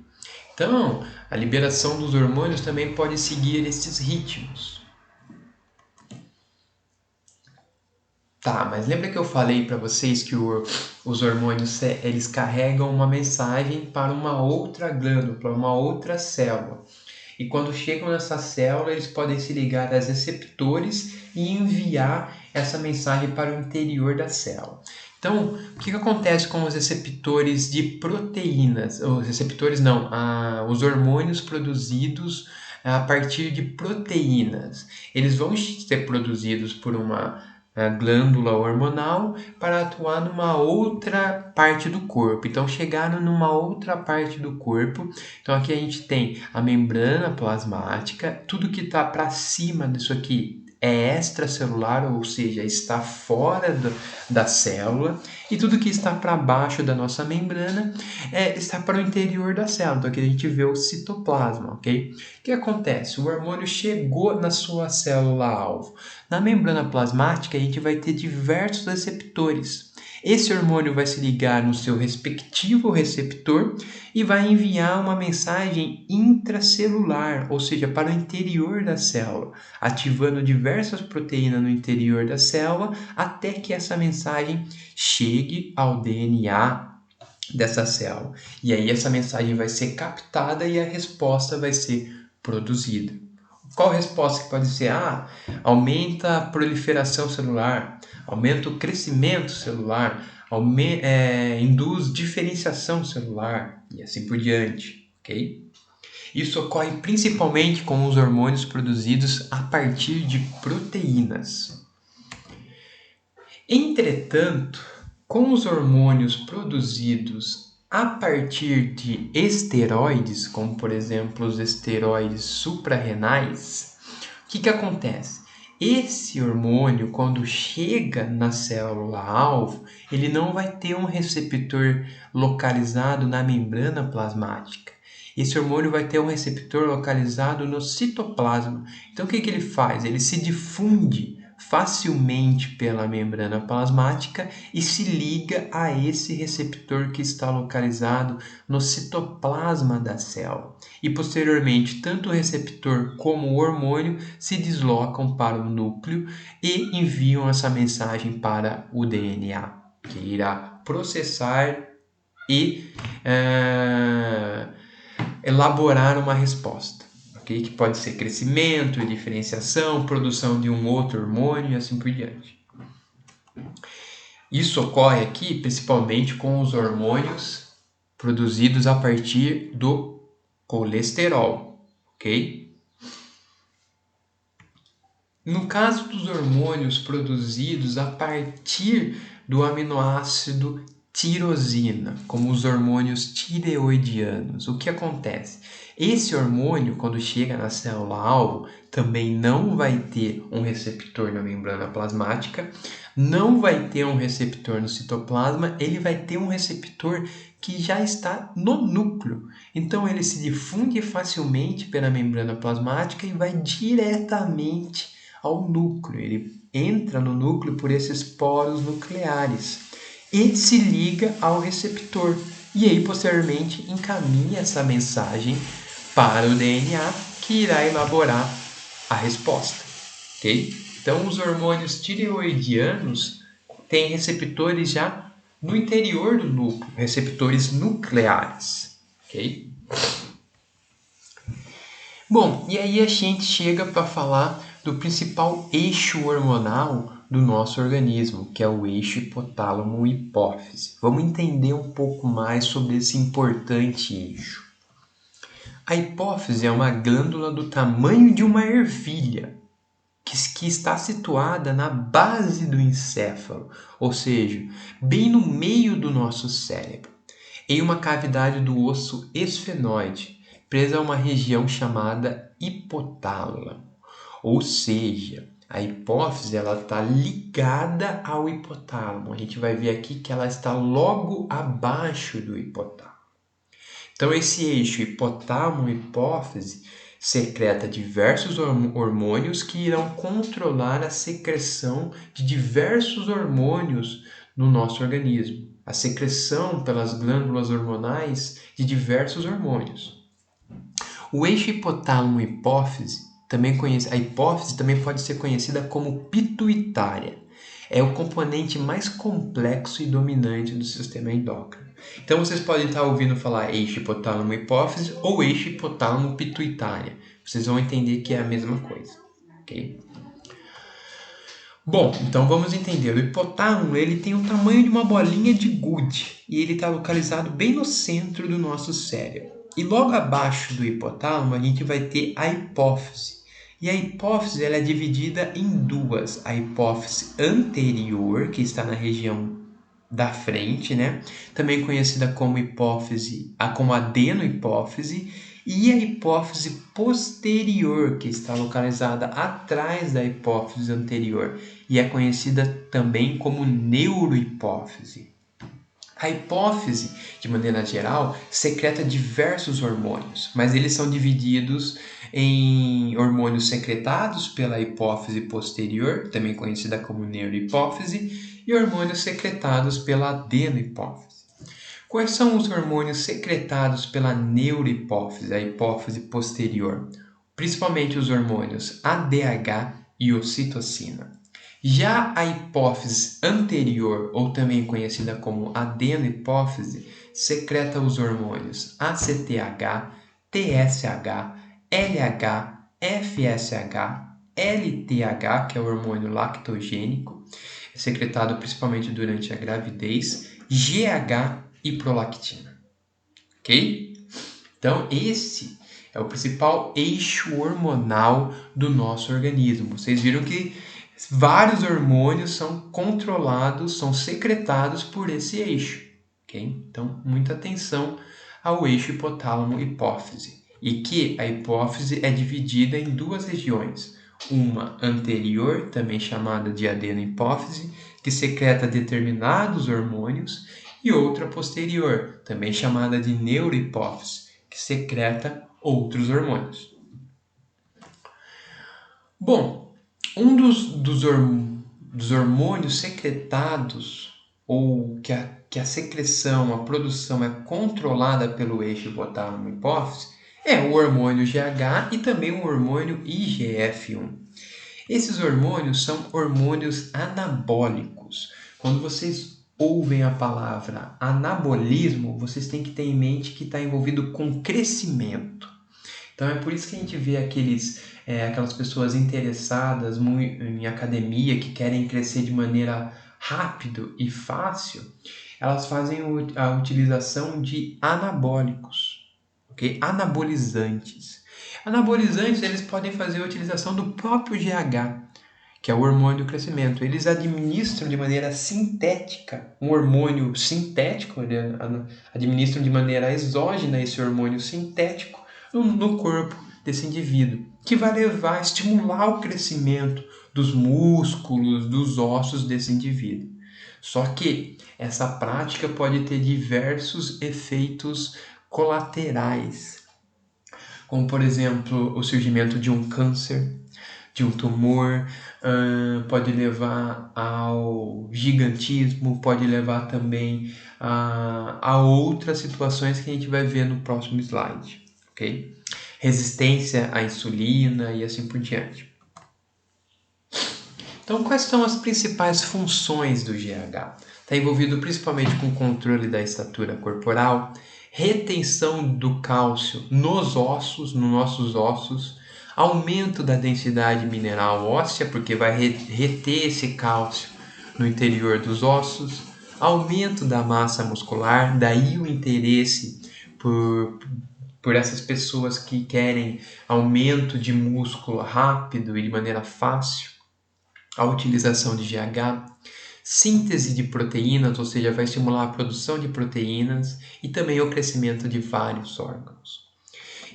Speaker 1: Então, a liberação dos hormônios também pode seguir esses ritmos. Tá, mas lembra que eu falei para vocês que os hormônios eles carregam uma mensagem para uma outra glândula, para uma outra célula. E quando chegam nessa célula, eles podem se ligar a receptores e enviar essa mensagem para o interior da célula. Então, o que acontece com os receptores de proteínas? Os receptores não, os hormônios produzidos a partir de proteínas. Eles vão ser produzidos por uma glândula hormonal para atuar numa outra parte do corpo. Então, chegaram numa outra parte do corpo. Então, aqui a gente tem a membrana plasmática. Tudo que está para cima disso aqui é extracelular, ou seja, está fora da célula. E tudo que está para baixo da nossa membrana está para o interior da célula. Então, aqui a gente vê o citoplasma, ok? O que acontece? O hormônio chegou na sua célula-alvo. Na membrana plasmática, a gente vai ter diversos receptores. Esse hormônio vai se ligar no seu respectivo receptor e vai enviar uma mensagem intracelular, ou seja, para o interior da célula, ativando diversas proteínas no interior da célula até que essa mensagem chegue ao DNA dessa célula. E aí essa mensagem vai ser captada e a resposta vai ser produzida. Qual resposta que pode ser? Aumenta a proliferação celular, aumenta o crescimento celular, induz diferenciação celular e assim por diante, ok? Isso ocorre principalmente com os hormônios produzidos a partir de proteínas. Entretanto, com os hormônios produzidos a partir de esteroides, como por exemplo os esteroides suprarrenais, o que acontece? Esse hormônio, quando chega na célula-alvo, ele não vai ter um receptor localizado na membrana plasmática. Esse hormônio vai ter um receptor localizado no citoplasma. Então, o que ele faz? Ele se difunde facilmente pela membrana plasmática e se liga a esse receptor que está localizado no citoplasma da célula. E posteriormente, tanto o receptor como o hormônio se deslocam para o núcleo e enviam essa mensagem para o DNA, que irá processar e elaborar uma resposta, okay? Que pode ser crescimento, diferenciação, produção de um outro hormônio e assim por diante. Isso ocorre aqui principalmente com os hormônios produzidos a partir do colesterol, ok? No caso dos hormônios produzidos a partir do aminoácido tirosina, como os hormônios tireoidianos, o que acontece? Esse hormônio, quando chega na célula-alvo, também não vai ter um receptor na membrana plasmática, não vai ter um receptor no citoplasma, ele vai ter um receptor que já está no núcleo. Então, ele se difunde facilmente pela membrana plasmática e vai diretamente ao núcleo. Ele entra no núcleo por esses poros nucleares e se liga ao receptor. E aí, posteriormente, encaminha essa mensagem para o DNA, que irá elaborar a resposta, ok? Então, os hormônios tireoidianos têm receptores já no interior do núcleo, receptores nucleares, ok? Bom, e aí a gente chega para falar do principal eixo hormonal do nosso organismo, que é o eixo hipotálamo-hipófise. Vamos entender um pouco mais sobre esse importante eixo. A hipófise é uma glândula do tamanho de uma ervilha, que está situada na base do encéfalo, ou seja, bem no meio do nosso cérebro, em uma cavidade do osso esfenoide, presa a uma região chamada hipotálamo. Ou seja, a hipófise está ligada ao hipotálamo. A gente vai ver aqui que ela está logo abaixo do hipotálamo. Então, esse eixo hipotálamo-hipófise secreta diversos hormônios que irão controlar a secreção de diversos hormônios no nosso organismo. A secreção pelas glândulas hormonais de diversos hormônios. O eixo hipotálamo-hipófise, a hipófise também pode ser conhecida como pituitária. É o componente mais complexo e dominante do sistema endócrino. Então vocês podem estar ouvindo falar eixo hipotálamo-hipófise ou eixo hipotálamo-pituitária. Vocês vão entender que é a mesma coisa, ok? Bom, então vamos entender. O hipotálamo ele tem o tamanho de uma bolinha de gude e ele está localizado bem no centro do nosso cérebro. E logo abaixo do hipotálamo a gente vai ter a hipófise. E a hipófise ela é dividida em duas. A hipófise anterior, que está na região da frente, né? Também conhecida como como adenohipófise, e a hipófise posterior, que está localizada atrás da hipófise anterior e é conhecida também como neurohipófise. A hipófise, de maneira geral, secreta diversos hormônios, mas eles são divididos em hormônios secretados pela hipófise posterior, também conhecida como neurohipófise, e hormônios secretados pela adenohipófise. Quais são os hormônios secretados pela neurohipófise, a hipófise posterior? Principalmente os hormônios ADH e ocitocina. Já a hipófise anterior, ou também conhecida como adenohipófise, secreta os hormônios ACTH, TSH, LH, FSH, LTH, que é o hormônio lactogênico, secretado principalmente durante a gravidez, GH e prolactina. Ok? Então, esse é o principal eixo hormonal do nosso organismo. Vocês viram que vários hormônios são controlados, são secretados por esse eixo. Okay? Então, muita atenção ao eixo hipotálamo-hipófise. E que a hipófise é dividida em duas regiões. Uma anterior, também chamada de adenohipófise, que secreta determinados hormônios, e outra posterior, também chamada de neurohipófise, que secreta outros hormônios. Bom, dos hormônios secretados, ou que a secreção, a produção é controlada pelo eixo hipotálamo-hipófise, é o hormônio GH e também o hormônio IGF-1. Esses hormônios são hormônios anabólicos. Quando vocês ouvem a palavra anabolismo, vocês têm que ter em mente que está envolvido com crescimento. Então é por isso que a gente vê aquelas pessoas interessadas em academia, que querem crescer de maneira rápida e fácil, elas fazem a utilização de anabólicos, ok? Anabolizantes. Anabolizantes, eles podem fazer a utilização do próprio GH, que é o hormônio do crescimento. Eles administram de maneira sintética, um hormônio sintético, eles administram de maneira exógena esse hormônio sintético no corpo desse indivíduo, que vai levar a estimular o crescimento dos músculos, dos ossos desse indivíduo. Só que essa prática pode ter diversos efeitos colaterais, como, por exemplo, o surgimento de um câncer, de um tumor, pode levar ao gigantismo, pode levar também a outras situações que a gente vai ver no próximo slide, ok? Resistência à insulina e assim por diante. Então, quais são as principais funções do GH? Está envolvido principalmente com o controle da estatura corporal, retenção do cálcio nos nossos ossos, aumento da densidade mineral óssea, porque vai reter esse cálcio no interior dos ossos, aumento da massa muscular, daí o interesse por essas pessoas que querem aumento de músculo rápido e de maneira fácil, a utilização de GH, síntese de proteínas, ou seja, vai estimular a produção de proteínas e também o crescimento de vários órgãos.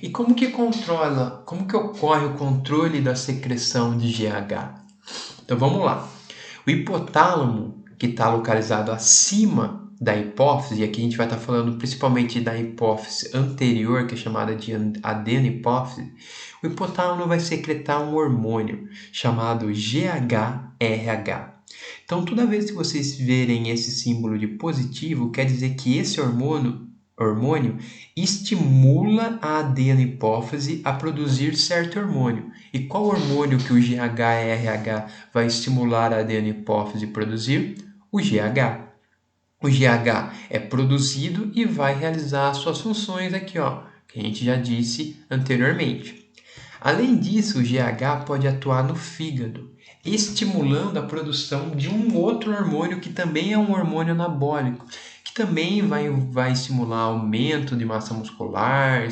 Speaker 1: E como que ocorre o controle da secreção de GH? Então vamos lá. O hipotálamo, que está localizado acima da hipófise, e aqui a gente vai estar falando principalmente da hipófise anterior, que é chamada de adenohipófise, o hipotálamo vai secretar um hormônio chamado GHRH. Então, toda vez que vocês verem esse símbolo de positivo, quer dizer que esse hormônio estimula a adenohipófise a produzir certo hormônio. E qual hormônio que o GHRH vai estimular a adenohipófise a produzir? O GH. O GH é produzido e vai realizar as suas funções aqui, ó, que a gente já disse anteriormente. Além disso, o GH pode atuar no fígado, estimulando a produção de um outro hormônio que também é um hormônio anabólico, que também vai estimular aumento de massa muscular,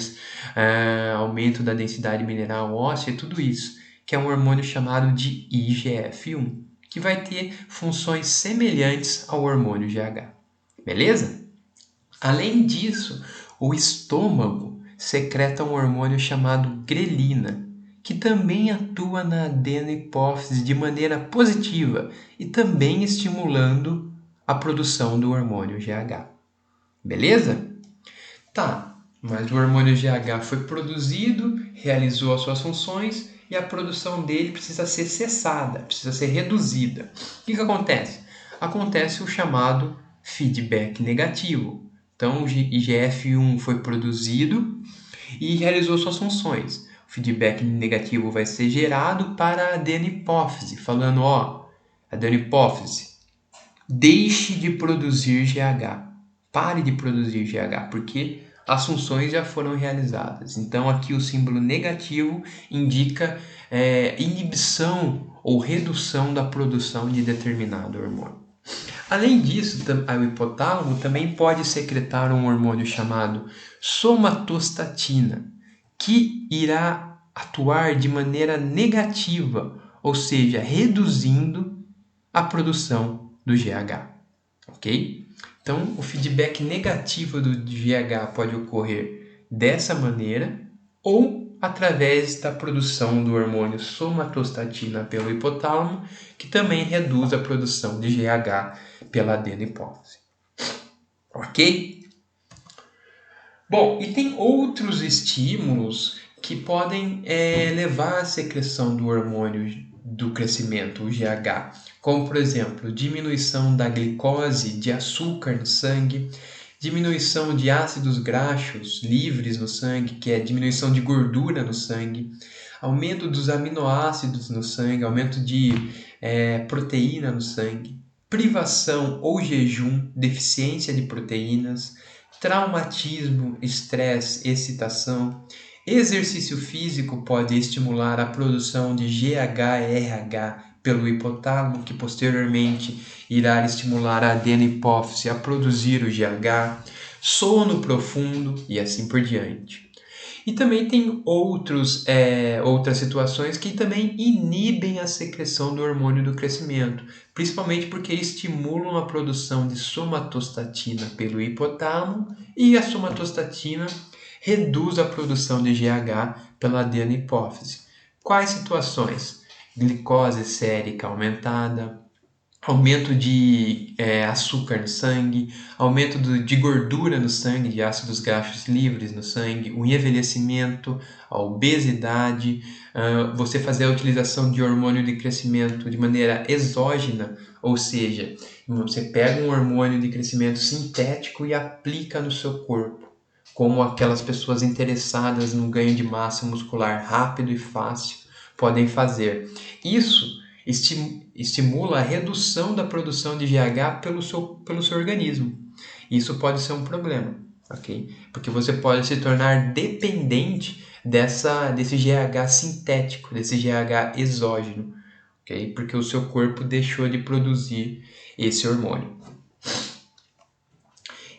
Speaker 1: aumento da densidade mineral óssea e tudo isso, que é um hormônio chamado de IGF-1, que vai ter funções semelhantes ao hormônio GH. Beleza? Além disso, o estômago secreta um hormônio chamado grelina, que também atua na adenohipófise de maneira positiva e também estimulando a produção do hormônio GH. Beleza? Tá, mas o hormônio GH foi produzido, realizou as suas funções e a produção dele precisa ser cessada, precisa ser reduzida. O que acontece? Acontece o chamado feedback negativo. Então, o IGF-1 foi produzido e realizou suas funções. O feedback negativo vai ser gerado para a adenohipófise, falando, ó, adenohipófise, deixe de produzir GH, pare de produzir GH, porque as funções já foram realizadas. Então, aqui o símbolo negativo indica inibição ou redução da produção de determinado hormônio. Além disso, o hipotálamo também pode secretar um hormônio chamado somatostatina, que irá atuar de maneira negativa, ou seja, reduzindo a produção do GH, ok? Então, o feedback negativo do GH pode ocorrer dessa maneira ou através da produção do hormônio somatostatina pelo hipotálamo, que também reduz a produção de GH pela adenohipófise. Ok? Bom, e tem outros estímulos que podem levar à secreção do hormônio do crescimento, o GH, como por exemplo, diminuição da glicose, de açúcar no sangue, diminuição de ácidos graxos livres no sangue, que é diminuição de gordura no sangue, aumento dos aminoácidos no sangue, aumento de proteína no sangue, privação ou jejum, deficiência de proteínas, traumatismo, estresse, excitação. Exercício físico pode estimular a produção de GH-RH pelo hipotálamo, que posteriormente irá estimular a adenohipófise a produzir o GH, sono profundo e assim por diante. E também tem outras situações que também inibem a secreção do hormônio do crescimento, principalmente porque estimulam a produção de somatostatina pelo hipotálamo e a somatostatina reduz a produção de GH pela adenohipófise. Quais situações? Glicose sérica aumentada, aumento de açúcar no sangue, aumento de gordura no sangue, de ácidos graxos livres no sangue, o envelhecimento, a obesidade, você fazer a utilização de hormônio de crescimento de maneira exógena, ou seja, você pega um hormônio de crescimento sintético e aplica no seu corpo, como aquelas pessoas interessadas no ganho de massa muscular rápido e fácil podem fazer. Isso estimula a redução da produção de GH pelo seu organismo. Isso pode ser um problema, ok? Porque você pode se tornar dependente desse GH sintético, desse GH exógeno, ok? Porque o seu corpo deixou de produzir esse hormônio.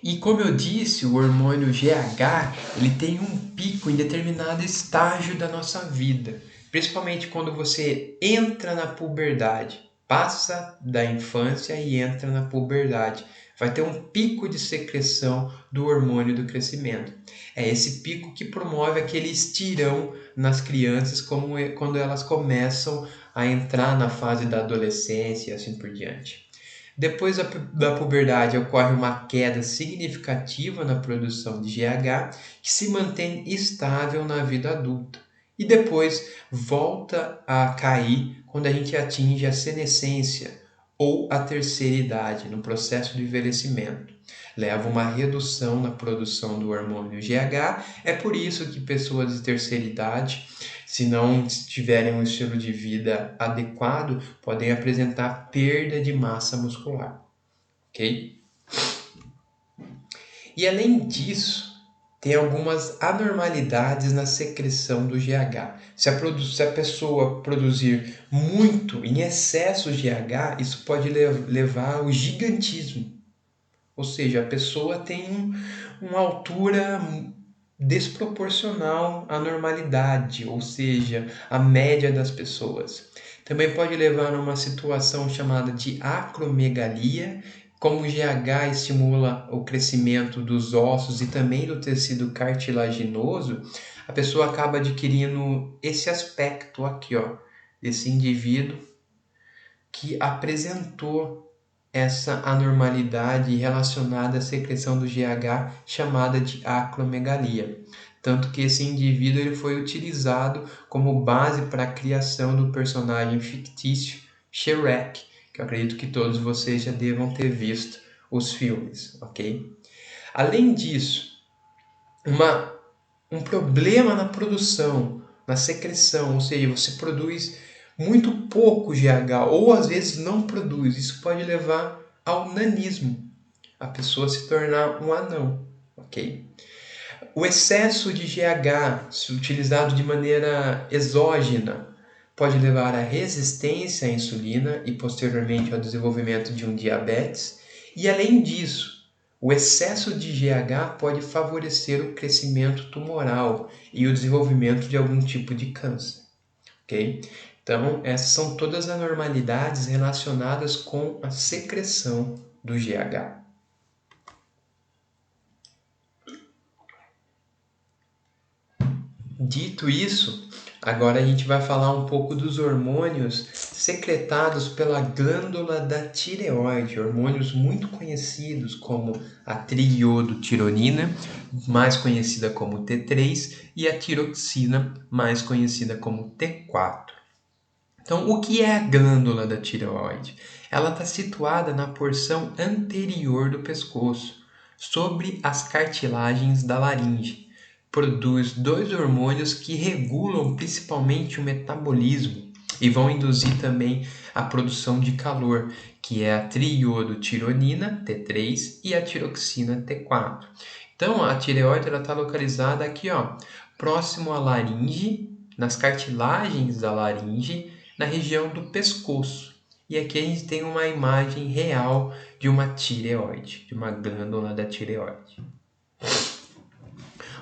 Speaker 1: E como eu disse, o hormônio GH ele tem um pico em determinado estágio da nossa vida, principalmente quando você entra na puberdade, passa da infância e entra na puberdade. Vai ter um pico de secreção do hormônio do crescimento. É esse pico que promove aquele estirão nas crianças quando elas começam a entrar na fase da adolescência e assim por diante. Depois da puberdade ocorre uma queda significativa na produção de GH, que se mantém estável na vida adulta. E depois volta a cair quando a gente atinge a senescência ou a terceira idade, no processo de envelhecimento. Leva uma redução na produção do hormônio GH. É por isso que pessoas de terceira idade, se não tiverem um estilo de vida adequado, podem apresentar perda de massa muscular, ok? E além disso, tem algumas anormalidades na secreção do GH. Se a pessoa produzir muito, em excesso GH, isso pode levar ao gigantismo. Ou seja, a pessoa tem uma altura desproporcional à normalidade, ou seja, à média das pessoas. Também pode levar a uma situação chamada de acromegalia, como o GH estimula o crescimento dos ossos e também do tecido cartilaginoso, a pessoa acaba adquirindo esse aspecto aqui, ó, desse indivíduo que apresentou essa anormalidade relacionada à secreção do GH chamada de acromegalia. Tanto que esse indivíduo ele foi utilizado como base para a criação do personagem fictício Shrek, que eu acredito que todos vocês já devam ter visto os filmes, ok? Além disso, um problema na produção, na secreção, ou seja, você produz muito pouco GH ou às vezes não produz. Isso pode levar ao nanismo, a pessoa se tornar um anão, ok? O excesso de GH, se utilizado de maneira exógena, pode levar à resistência à insulina e posteriormente ao desenvolvimento de um diabetes. E além disso, o excesso de GH pode favorecer o crescimento tumoral e o desenvolvimento de algum tipo de câncer, ok? Então, essas são todas as anormalidades relacionadas com a secreção do GH. Dito isso, agora a gente vai falar um pouco dos hormônios secretados pela glândula da tireoide, hormônios muito conhecidos como a triiodotironina, mais conhecida como T3, e a tiroxina, mais conhecida como T4. Então, o que é a glândula da tireoide? Ela está situada na porção anterior do pescoço, sobre as cartilagens da laringe. Produz dois hormônios que regulam principalmente o metabolismo e vão induzir também a produção de calor, que é a triiodotironina, T3, e a tiroxina, T4. Então, a tireoide está localizada aqui, ó, próximo à laringe, nas cartilagens da laringe, na região do pescoço. E aqui a gente tem uma imagem real de uma tireoide, de uma glândula da tireoide.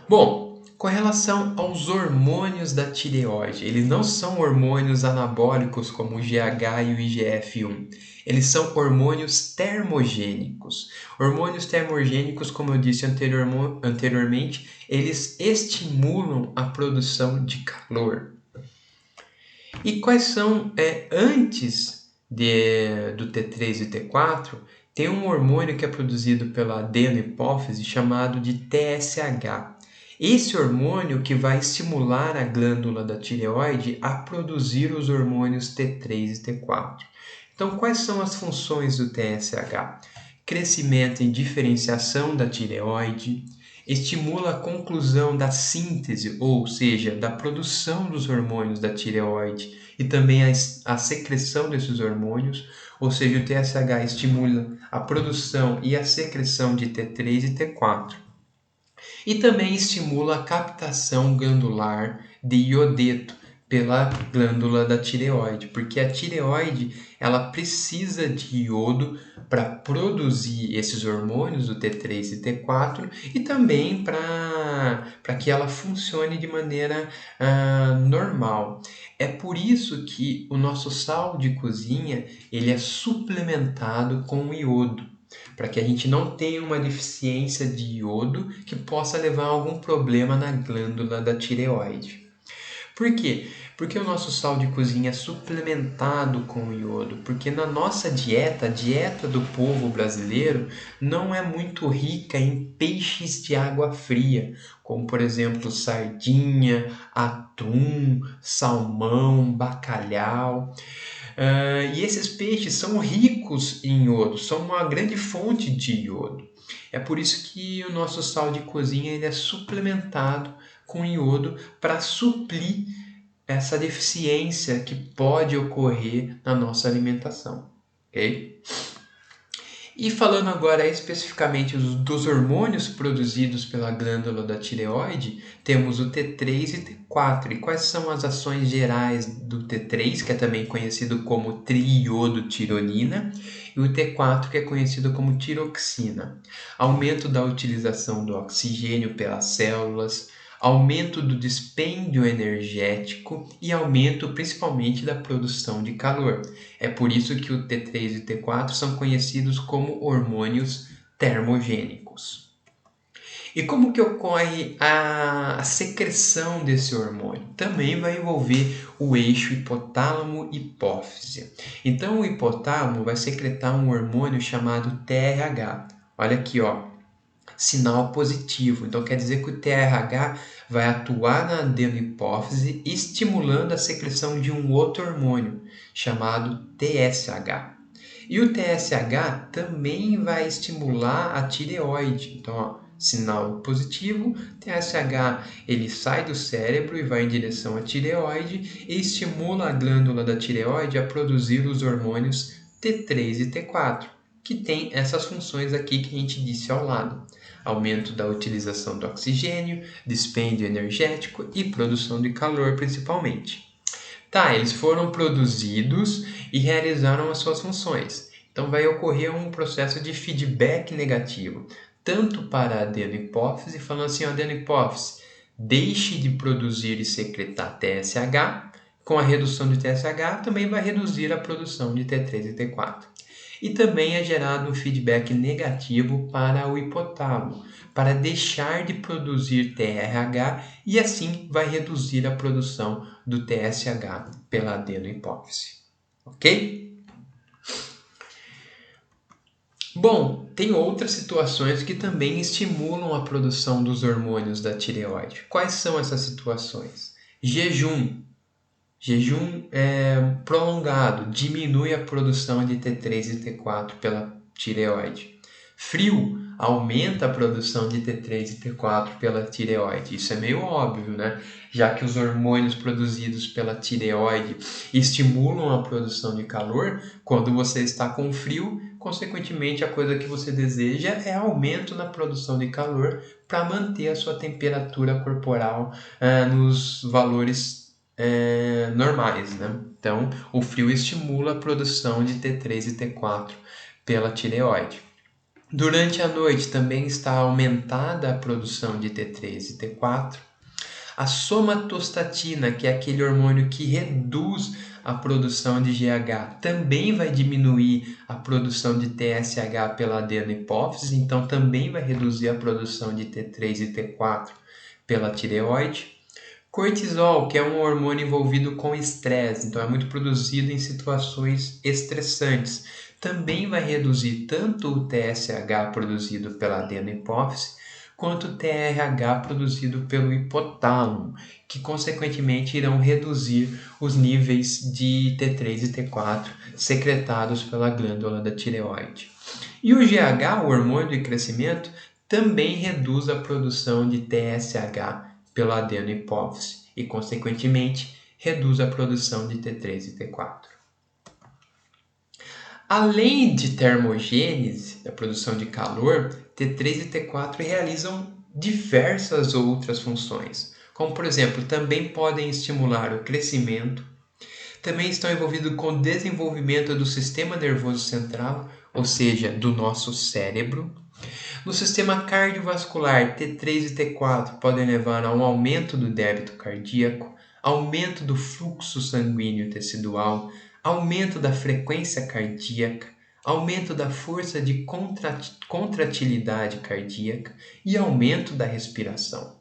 Speaker 1: Bom, com relação aos hormônios da tireoide, eles não são hormônios anabólicos como o GH e o IGF-1. Eles são hormônios termogênicos. Hormônios termogênicos, como eu disse anteriormente, eles estimulam a produção de calor. E quais são, antes do T3 e T4, tem um hormônio que é produzido pela adenohipófise chamado de TSH. Esse hormônio que vai estimular a glândula da tireoide a produzir os hormônios T3 e T4. Então, quais são as funções do TSH? Crescimento e diferenciação da tireoide, estimula a conclusão da síntese, ou seja, da produção dos hormônios da tireoide e também a secreção desses hormônios, ou seja, o TSH estimula a produção e a secreção de T3 e T4. E também estimula a captação glandular de iodeto pela glândula da tireoide, porque a tireoide ela precisa de iodo para produzir esses hormônios do T3 e T4 e também para que ela funcione de maneira normal. É por isso que o nosso sal de cozinha ele é suplementado com iodo, para que a gente não tenha uma deficiência de iodo que possa levar a algum problema na glândula da tireoide. Por quê? Porque o nosso sal de cozinha é suplementado com iodo, porque na nossa dieta, a dieta do povo brasileiro não é muito rica em peixes de água fria, como por exemplo sardinha, atum, salmão, bacalhau. E esses peixes são ricos em iodo, são uma grande fonte de iodo. É por isso que o nosso sal de cozinha ele é suplementado com iodo para suprir essa deficiência que pode ocorrer na nossa alimentação, ok? E falando agora especificamente dos hormônios produzidos pela glândula da tireoide, temos o T3 e T4. E quais são as ações gerais do T3, que é também conhecido como triiodotironina, e o T4, que é conhecido como tiroxina? Aumento da utilização do oxigênio pelas células, aumento do dispêndio energético e aumento principalmente da produção de calor. É por isso que o T3 e o T4 são conhecidos como hormônios termogênicos. E como que ocorre a secreção desse hormônio? Também vai envolver o eixo hipotálamo-hipófise. Então o hipotálamo vai secretar um hormônio chamado TRH. Olha aqui, ó, sinal positivo. Então quer dizer que o TRH vai atuar na adenohipófise, estimulando a secreção de um outro hormônio chamado TSH. E o TSH também vai estimular a tireoide. Então, ó, sinal positivo, TSH ele sai do cérebro e vai em direção à tireoide e estimula a glândula da tireoide a produzir os hormônios T3 e T4, que tem essas funções aqui que a gente disse ao lado. Aumento da utilização do oxigênio, dispêndio energético e produção de calor principalmente. Tá, eles foram produzidos e realizaram as suas funções. Então vai ocorrer um processo de feedback negativo, tanto para a adenohipófise, falando assim, adenohipófise, deixe de produzir e secretar TSH, com a redução de TSH também vai reduzir a produção de T3 e T4. E também é gerado um feedback negativo para o hipotálamo, para deixar de produzir TRH e assim vai reduzir a produção do TSH pela adenohipófise. Ok? Bom, tem outras situações que também estimulam a produção dos hormônios da tireoide. Quais são essas situações? Jejum. Jejum prolongado diminui a produção de T3 e T4 pela tireoide. Frio aumenta a produção de T3 e T4 pela tireoide. Isso é meio óbvio, né? Já que os hormônios produzidos pela tireoide estimulam a produção de calor, quando você está com frio, consequentemente a coisa que você deseja é aumento na produção de calor para manter a sua temperatura corporal nos valores normais, né? Então, o frio estimula a produção de T3 e T4 pela tireoide. Durante a noite também está aumentada a produção de T3 e T4. A somatostatina, que é aquele hormônio que reduz a produção de GH, também vai diminuir a produção de TSH pela adenohipófise, então também vai reduzir a produção de T3 e T4 pela tireoide. Cortisol, que é um hormônio envolvido com estresse, então é muito produzido em situações estressantes, também vai reduzir tanto o TSH produzido pela adenohipófise quanto o TRH produzido pelo hipotálamo, que consequentemente irão reduzir os níveis de T3 e T4 secretados pela glândula da tireoide. E o GH, o hormônio de crescimento, também reduz a produção de TSH pela adenohipófise e, consequentemente, reduz a produção de T3 e T4. Além de termogênese, da produção de calor, T3 e T4 realizam diversas outras funções, como, por exemplo, também podem estimular o crescimento, também estão envolvidos com o desenvolvimento do sistema nervoso central, ou seja, do nosso cérebro. No sistema cardiovascular, T3 e T4 podem levar a um aumento do débito cardíaco, aumento do fluxo sanguíneo tecidual, aumento da frequência cardíaca, aumento da força de contratilidade cardíaca e aumento da respiração.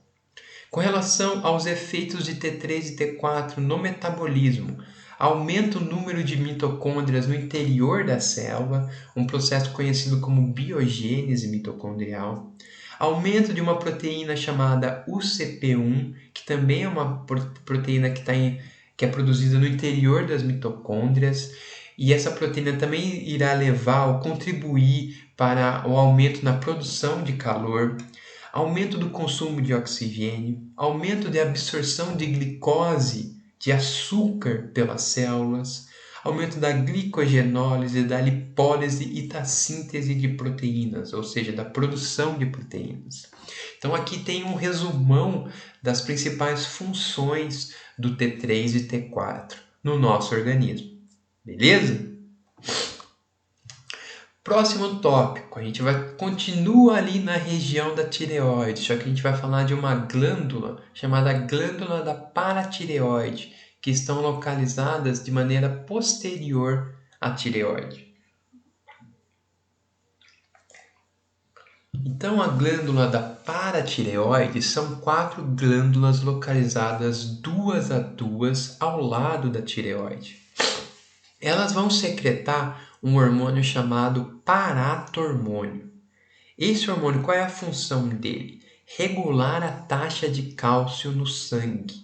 Speaker 1: Com relação aos efeitos de T3 e T4 no metabolismo, aumenta o número de mitocôndrias no interior da célula, um processo conhecido como biogênese mitocondrial, aumento de uma proteína chamada UCP1, que também é uma proteína que é produzida no interior das mitocôndrias, e essa proteína também irá levar ou contribuir para o aumento na produção de calor, aumento do consumo de oxigênio, aumento de absorção de glicose, de açúcar pelas células, aumento da glicogenólise, da lipólise e da síntese de proteínas, ou seja, da produção de proteínas. Então aqui tem um resumão das principais funções do T3 e T4 no nosso organismo. Beleza? Próximo tópico, a gente continua ali na região da tireoide, só que a gente vai falar de uma glândula chamada glândula da paratireoide, que estão localizadas de maneira posterior à tireoide. Então, a glândula da paratireoide são 4 glândulas localizadas duas a duas ao lado da tireoide. Elas vão secretar um hormônio chamado paratormônio. Esse hormônio, qual é a função dele? Regular a taxa de cálcio no sangue,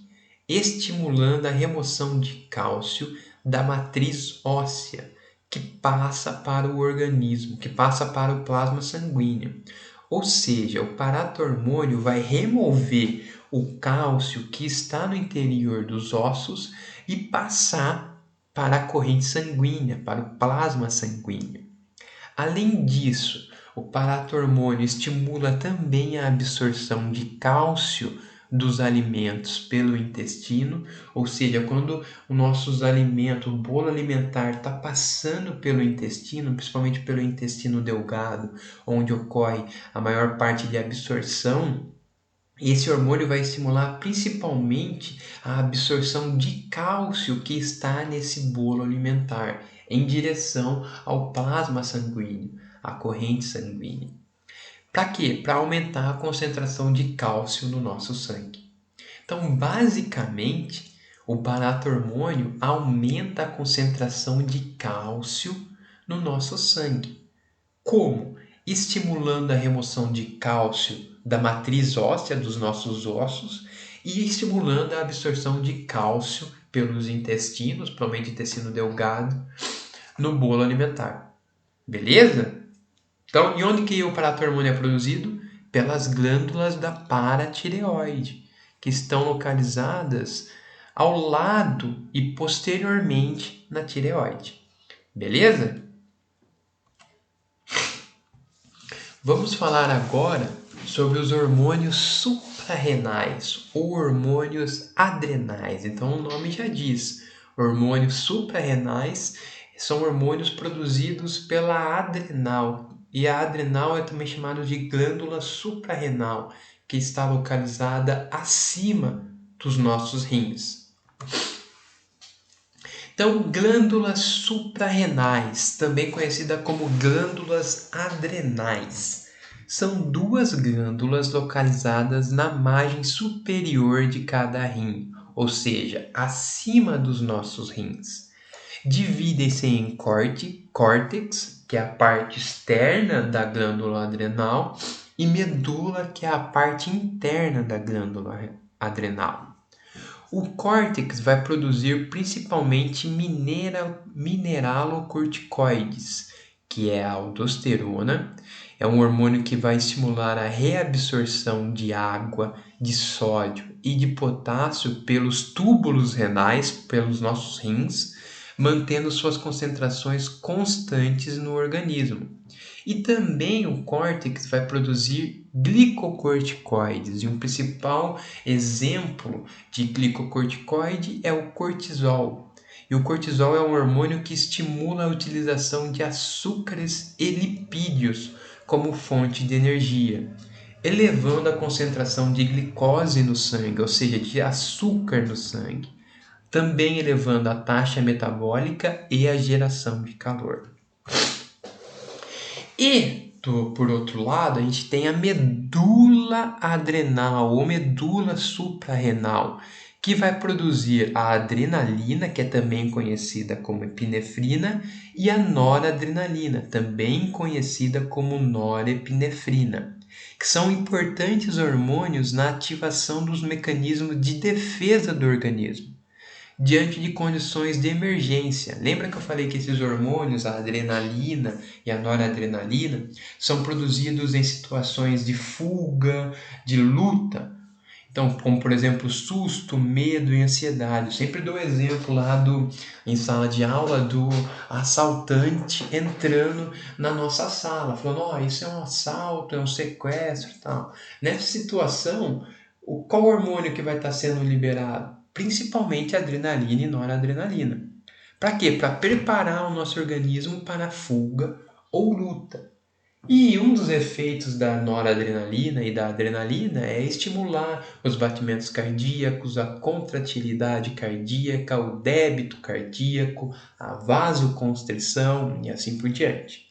Speaker 1: estimulando a remoção de cálcio da matriz óssea, que passa para o organismo, que passa para o plasma sanguíneo. Ou seja, o paratormônio vai remover o cálcio que está no interior dos ossos e passar para a corrente sanguínea, para o plasma sanguíneo. Além disso, o paratormônio estimula também a absorção de cálcio dos alimentos pelo intestino, ou seja, quando o nosso alimento, o bolo alimentar está passando pelo intestino, principalmente pelo intestino delgado, onde ocorre a maior parte de absorção, esse hormônio vai estimular principalmente a absorção de cálcio que está nesse bolo alimentar em direção ao plasma sanguíneo, à corrente sanguínea. Para quê? Para aumentar a concentração de cálcio no nosso sangue. Então, basicamente, o paratormônio aumenta a concentração de cálcio no nosso sangue. Como? Estimulando a remoção de cálcio da matriz óssea dos nossos ossos e estimulando a absorção de cálcio pelos intestinos, provavelmente intestino delgado, no bolo alimentar. Beleza? Então, e onde que o paratormônio é produzido? Pelas glândulas da paratireoide, que estão localizadas ao lado e posteriormente na tireoide. Beleza? Vamos falar agora sobre os hormônios suprarrenais ou hormônios adrenais. Então o nome já diz, hormônios suprarrenais são hormônios produzidos pela adrenal. E a adrenal é também chamada de glândula suprarrenal, que está localizada acima dos nossos rins. Então, glândulas suprarrenais, também conhecida como glândulas adrenais, são duas glândulas localizadas na margem superior de cada rim, ou seja, acima dos nossos rins. Dividem-se em córtex, que é a parte externa da glândula adrenal, e medula, que é a parte interna da glândula adrenal. O córtex vai produzir principalmente mineralocorticoides, que é a aldosterona. É um hormônio que vai estimular a reabsorção de água, de sódio e de potássio pelos túbulos renais, pelos nossos rins, mantendo suas concentrações constantes no organismo. E também o córtex vai produzir glicocorticoides, e um principal exemplo de glicocorticoide é o cortisol. E o cortisol é um hormônio que estimula a utilização de açúcares e lipídios como fonte de energia, elevando a concentração de glicose no sangue, ou seja, de açúcar no sangue, também elevando a taxa metabólica e a geração de calor. E, por outro lado, a gente tem a medula adrenal ou medula suprarrenal, que vai produzir a adrenalina, que é também conhecida como epinefrina, e a noradrenalina, também conhecida como norepinefrina, que são importantes hormônios na ativação dos mecanismos de defesa do organismo diante de condições de emergência. Lembra que eu falei que esses hormônios, a adrenalina e a noradrenalina, são produzidos em situações de fuga, de luta? Então, como por exemplo, susto, medo e ansiedade. Eu sempre dou o exemplo lá em sala de aula do assaltante entrando na nossa sala, falando, isso é um assalto, é um sequestro e tal. Nessa situação, qual hormônio que vai estar sendo liberado? Principalmente adrenalina e noradrenalina. Para quê? Para preparar o nosso organismo para a fuga ou luta. E um dos efeitos da noradrenalina e da adrenalina é estimular os batimentos cardíacos, a contratilidade cardíaca, o débito cardíaco, a vasoconstrição e assim por diante.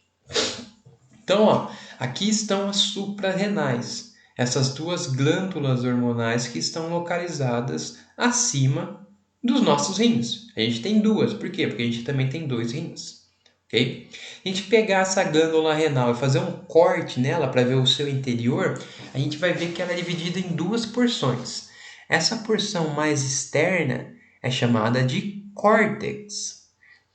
Speaker 1: Então, aqui estão as suprarrenais, essas duas glândulas hormonais que estão localizadas acima dos nossos rins. A gente tem duas, por quê? Porque a gente também tem dois rins. Okay? A gente pegar essa glândula renal e fazer um corte nela para ver o seu interior, a gente vai ver que ela é dividida em duas porções. Essa porção mais externa é chamada de córtex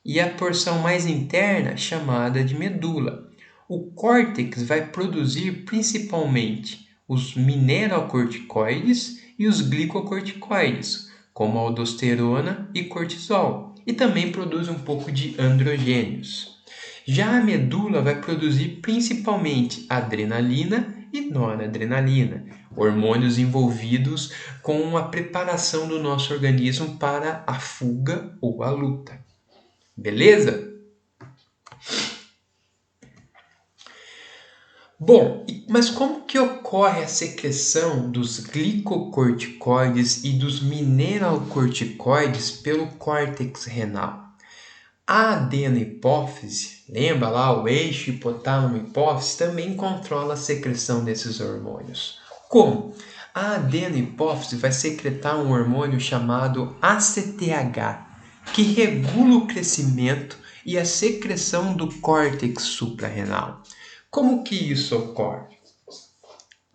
Speaker 1: e a porção mais interna é chamada de medula. O córtex vai produzir principalmente os mineralocorticoides e os glicocorticoides, como a aldosterona e cortisol, e também produz um pouco de androgênios. Já a medula vai produzir principalmente adrenalina e noradrenalina, hormônios envolvidos com a preparação do nosso organismo para a fuga ou a luta. Beleza? Bom, mas como que ocorre a secreção dos glicocorticoides e dos mineralocorticoides pelo córtex renal? A adenohipófise, lembra lá o eixo hipotálamo-hipófise, também controla a secreção desses hormônios. Como? A adenohipófise vai secretar um hormônio chamado ACTH, que regula o crescimento e a secreção do córtex suprarrenal. Como que isso ocorre?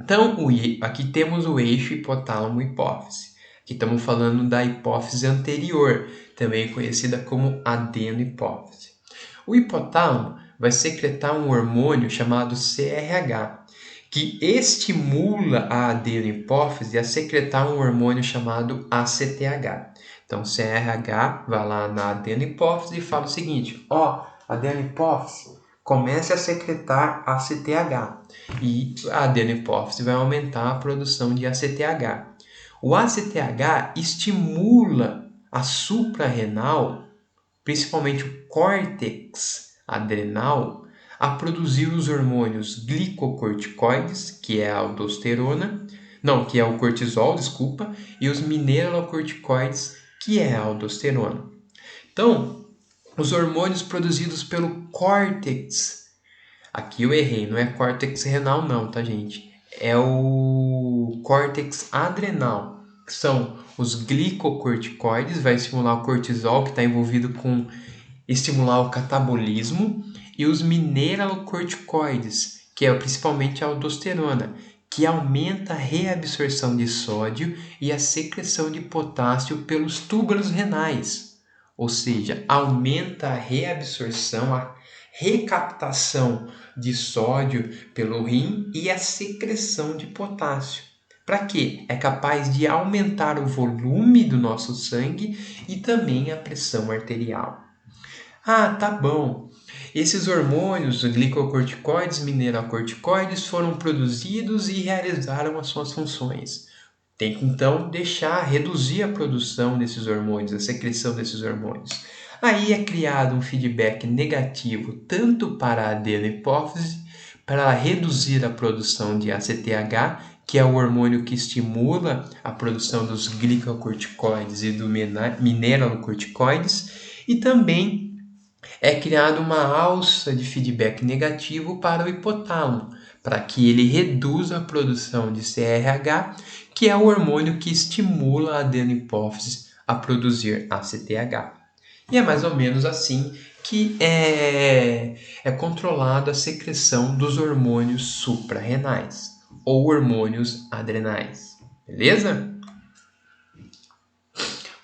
Speaker 1: Então, aqui temos o eixo hipotálamo-hipófise. Aqui estamos falando da hipófise anterior, também conhecida como adenohipófise. O hipotálamo vai secretar um hormônio chamado CRH, que estimula a adenohipófise a secretar um hormônio chamado ACTH. Então, CRH vai lá na adenohipófise e fala o seguinte: adenohipófise, comece a secretar ACTH. E a adenohipófise vai aumentar a produção de ACTH. O ACTH estimula a suprarrenal, principalmente o córtex adrenal, a produzir os hormônios glicocorticoides, que é a aldosterona, que é o cortisol, desculpa, e os mineralocorticoides, que é a aldosterona. Então, os hormônios produzidos pelo córtex, aqui eu errei, não é córtex renal não, tá gente? É o córtex adrenal, que são os glicocorticoides, vai estimular o cortisol, que está envolvido com estimular o catabolismo, e os mineralocorticoides, que é principalmente a aldosterona, que aumenta a reabsorção de sódio e a secreção de potássio pelos túbulos renais, ou seja, aumenta a reabsorção, a recaptação de sódio pelo rim e a secreção de potássio. Para quê? É capaz de aumentar o volume do nosso sangue e também a pressão arterial. Tá bom. Esses hormônios, glicocorticoides, mineralocorticoides, foram produzidos e realizaram as suas funções. Tem que então reduzir a produção desses hormônios, a secreção desses hormônios. Aí é criado um feedback negativo tanto para a adenohipófise, para reduzir a produção de ACTH, que é o hormônio que estimula a produção dos glicocorticoides e do mineralocorticoides, e também é criada uma alça de feedback negativo para o hipotálamo, para que ele reduza a produção de CRH, que é o hormônio que estimula a adenohipófise a produzir ACTH. E é mais ou menos assim que é controlada a secreção dos hormônios suprarrenais ou hormônios adrenais. Beleza?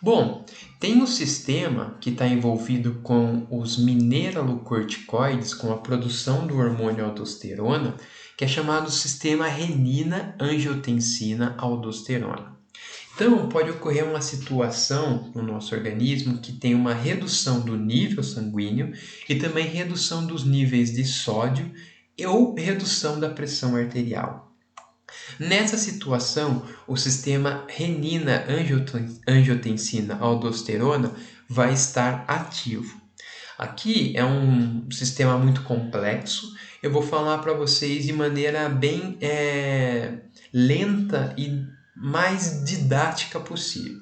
Speaker 1: Bom, tem um sistema que está envolvido com os mineralocorticoides, com a produção do hormônio aldosterona, que é chamado sistema renina-angiotensina-aldosterona. Então, pode ocorrer uma situação no nosso organismo que tem uma redução do nível sanguíneo e também redução dos níveis de sódio ou redução da pressão arterial. Nessa situação, o sistema renina-angiotensina-aldosterona vai estar ativo. Aqui é um sistema muito complexo. Eu vou falar para vocês de maneira bem lenta e mais didática possível.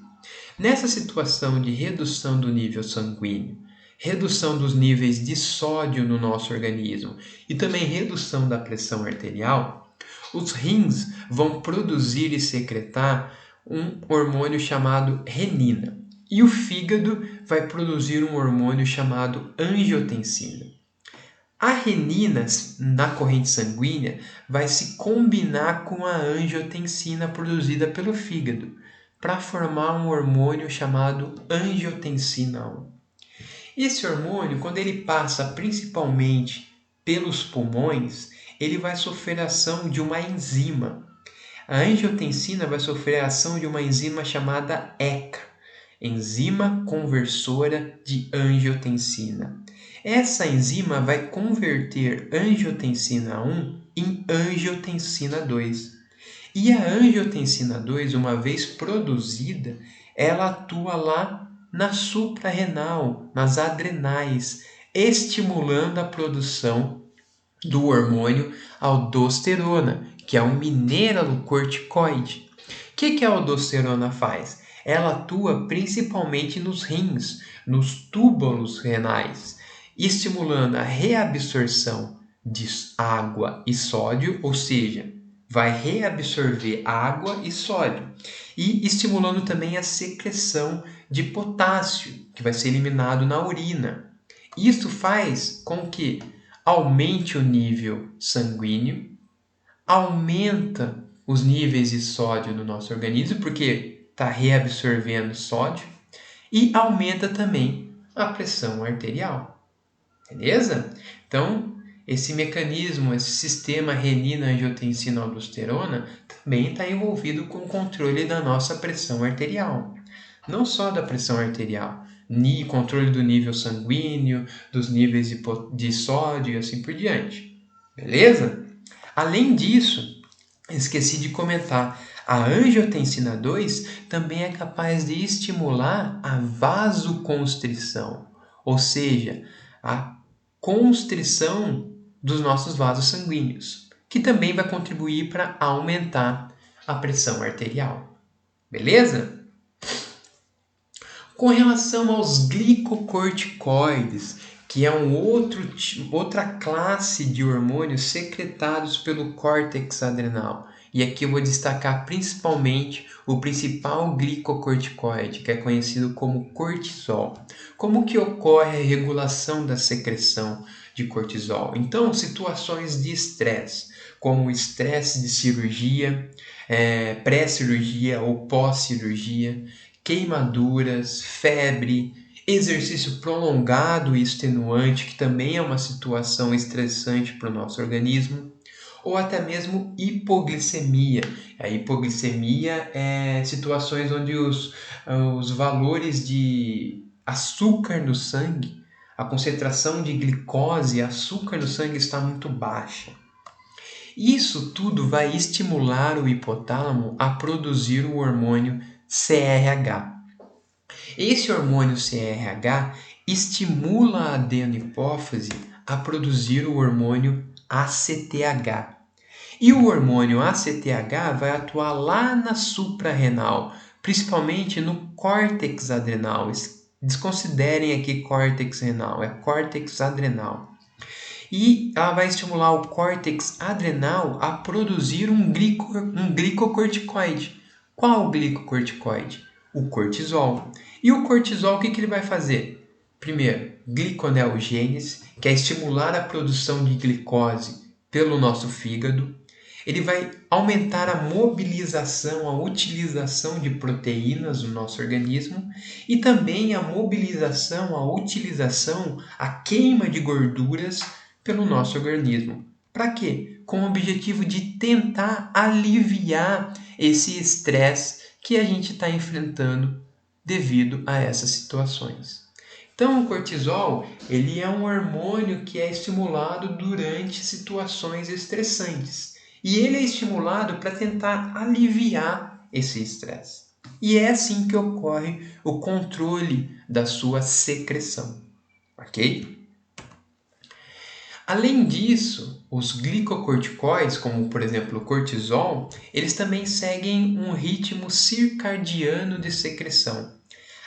Speaker 1: Nessa situação de redução do nível sanguíneo, redução dos níveis de sódio no nosso organismo e também redução da pressão arterial, os rins vão produzir e secretar um hormônio chamado renina. E o fígado vai produzir um hormônio chamado angiotensina. A renina na corrente sanguínea vai se combinar com a angiotensina produzida pelo fígado para formar um hormônio chamado angiotensina 1. Esse hormônio, quando ele passa principalmente pelos pulmões, ele vai sofrer a ação de uma enzima. A angiotensina vai sofrer a ação de uma enzima chamada ECA, enzima conversora de angiotensina. Essa enzima vai converter angiotensina 1 em angiotensina 2. E a angiotensina 2, uma vez produzida, ela atua lá na suprarrenal, nas adrenais, estimulando a produção do hormônio aldosterona, que é um mineralocorticoide. O que a aldosterona faz? Ela atua principalmente nos rins, nos túbulos renais, estimulando a reabsorção de água e sódio, ou seja, vai reabsorver água e sódio, e estimulando também a secreção de potássio, que vai ser eliminado na urina. Isso faz com que aumente o nível sanguíneo, aumenta os níveis de sódio no nosso organismo, porque está reabsorvendo sódio e aumenta também a pressão arterial. Beleza? Então, esse mecanismo, esse sistema renina-angiotensina-aldosterona também está envolvido com o controle da nossa pressão arterial. Não só da pressão arterial, controle do nível sanguíneo, dos níveis de sódio e assim por diante. Beleza? Além disso, esqueci de comentar, a angiotensina 2 também é capaz de estimular a vasoconstrição, ou seja, a constrição dos nossos vasos sanguíneos, que também vai contribuir para aumentar a pressão arterial. Beleza? Com relação aos glicocorticoides, que é outra classe de hormônios secretados pelo córtex adrenal. E aqui eu vou destacar principalmente o principal glicocorticoide, que é conhecido como cortisol. Como que ocorre a regulação da secreção de cortisol? Então, situações de estresse, como estresse de cirurgia, pré-cirurgia ou pós-cirurgia, queimaduras, febre, exercício prolongado e extenuante, que também é uma situação estressante para o nosso organismo, ou até mesmo hipoglicemia. A hipoglicemia é situações onde os valores de açúcar no sangue, a concentração de glicose e açúcar no sangue está muito baixa. Isso tudo vai estimular o hipotálamo a produzir o hormônio CRH. Esse hormônio CRH estimula a adenohipófise a produzir o hormônio ACTH. E o hormônio ACTH vai atuar lá na suprarrenal, principalmente no córtex adrenal. Desconsiderem aqui córtex renal, é córtex adrenal. E ela vai estimular o córtex adrenal a produzir um glicocorticoide. Qual o glicocorticoide? O cortisol. E o cortisol, o que ele vai fazer? Primeiro, gliconeogênese, que é estimular a produção de glicose pelo nosso fígado. Ele vai aumentar a mobilização, a utilização de proteínas no nosso organismo e também a mobilização, a utilização, a queima de gorduras pelo nosso organismo. Para quê? Com o objetivo de tentar aliviar esse estresse que a gente está enfrentando devido a essas situações. Então, o cortisol ele é um hormônio que é estimulado durante situações estressantes. E ele é estimulado para tentar aliviar esse estresse. E é assim que ocorre o controle da sua secreção. Ok? Além disso, os glicocorticoides, como por exemplo o cortisol, eles também seguem um ritmo circadiano de secreção.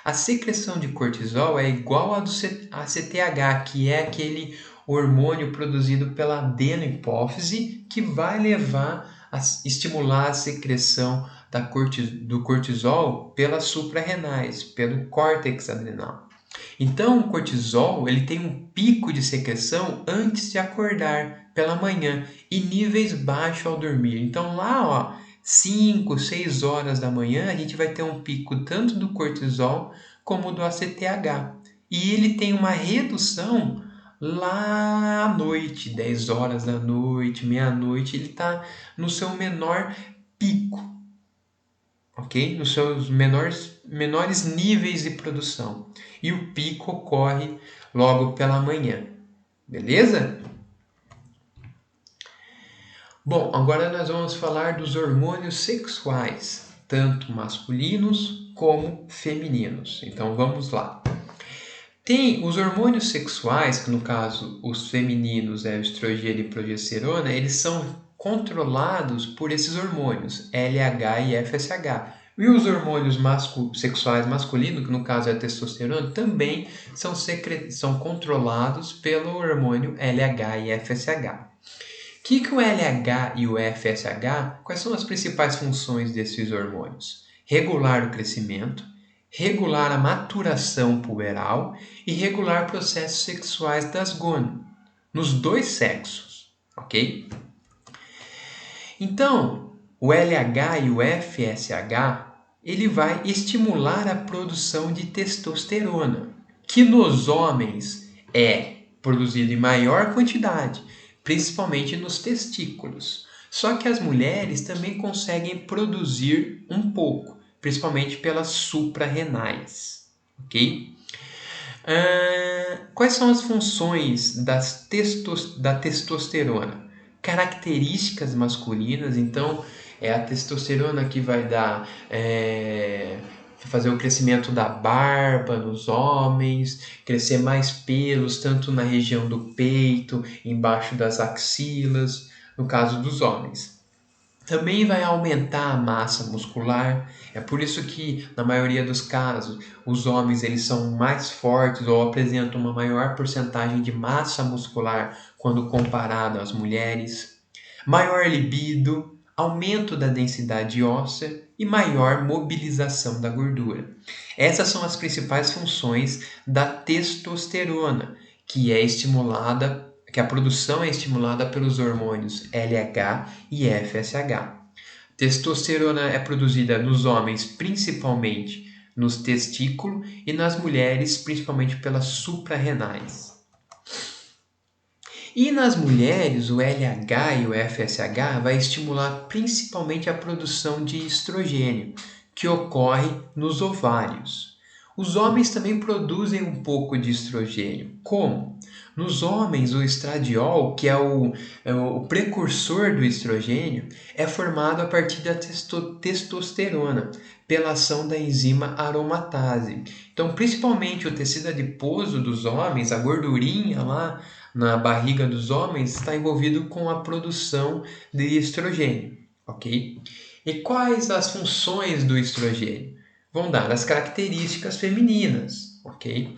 Speaker 1: A secreção de cortisol é igual à do ACTH, que é aquele hormônio produzido pela adenohipófise que vai levar a estimular a secreção do cortisol pelas suprarrenais, pelo córtex adrenal. Então, o cortisol ele tem um pico de secreção antes de acordar pela manhã e níveis baixos ao dormir. Então, lá, 5, 6 horas da manhã, a gente vai ter um pico tanto do cortisol como do ACTH. E ele tem uma redução lá à noite, 10 horas da noite, meia-noite, ele está no seu menor pico, ok? Nos seus menores níveis de produção. E o pico ocorre logo pela manhã, beleza? Bom, agora nós vamos falar dos hormônios sexuais, tanto masculinos como femininos. Então vamos lá. Tem os hormônios sexuais, que no caso os femininos é o estrogênio e progesterona, eles são controlados por esses hormônios, LH e FSH. E os hormônios sexuais masculinos, que no caso é a testosterona, também são controlados pelo hormônio LH e FSH. O que o LH e o FSH, quais são as principais funções desses hormônios? Regular o crescimento, regular a maturação puberal e regular processos sexuais das gônadas, nos dois sexos, ok? Então, o LH e o FSH, ele vai estimular a produção de testosterona, que nos homens é produzido em maior quantidade, principalmente nos testículos. Só que as mulheres também conseguem produzir um pouco, principalmente pelas suprarrenais, ok? Quais são as funções da testosterona? Características masculinas, então é a testosterona que vai fazer o crescimento da barba nos homens, crescer mais pelos, tanto na região do peito, embaixo das axilas, no caso dos homens. Também vai aumentar a massa muscular. É por isso que, na maioria dos casos, os homens eles são mais fortes ou apresentam uma maior porcentagem de massa muscular quando comparado às mulheres. Maior libido, aumento da densidade óssea e maior mobilização da gordura. Essas são as principais funções da testosterona, que a produção é estimulada pelos hormônios LH e FSH. Testosterona é produzida nos homens principalmente nos testículos e nas mulheres principalmente pelas suprarrenais. E nas mulheres, o LH e o FSH vai estimular principalmente a produção de estrogênio, que ocorre nos ovários. Os homens também produzem um pouco de estrogênio. Como? Nos homens, o estradiol, que é o precursor do estrogênio, é formado a partir da testosterona, pela ação da enzima aromatase. Então, principalmente o tecido adiposo dos homens, a gordurinha lá na barriga dos homens, está envolvido com a produção de estrogênio, ok? E quais as funções do estrogênio? Vão dar as características femininas, ok?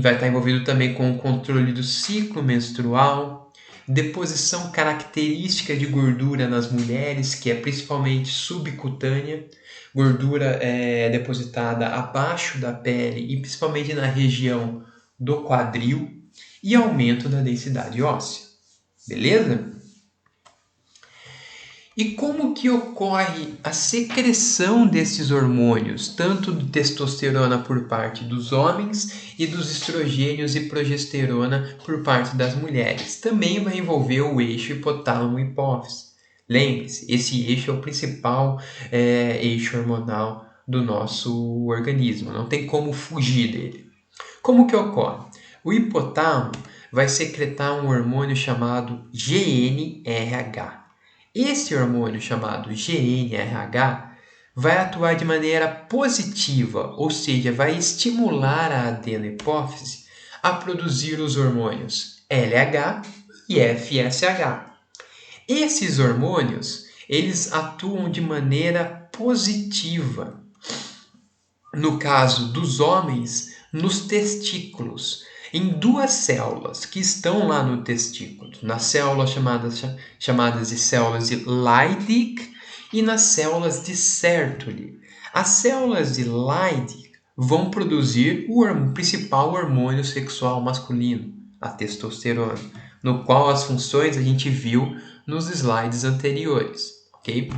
Speaker 1: Vai estar envolvido também com o controle do ciclo menstrual, deposição característica de gordura nas mulheres, que é principalmente subcutânea, gordura depositada abaixo da pele e principalmente na região do quadril, e aumento da densidade óssea. Beleza? E como que ocorre a secreção desses hormônios, tanto de testosterona por parte dos homens e dos estrogênios e progesterona por parte das mulheres? Também vai envolver o eixo hipotálamo-hipófise. Lembre-se, esse eixo é o principal eixo hormonal do nosso organismo, não tem como fugir dele. Como que ocorre? O hipotálamo vai secretar um hormônio chamado GnRH. Esse hormônio chamado GnRH vai atuar de maneira positiva, ou seja, vai estimular a adenohipófise a produzir os hormônios LH e FSH. Esses hormônios, eles atuam de maneira positiva. No caso dos homens, nos testículos, em duas células que estão lá no testículo, nas células chamadas de células de Leydig e nas células de Sertoli. As células de Leydig vão produzir o principal hormônio sexual masculino, a testosterona, no qual as funções a gente viu nos slides anteriores, ok?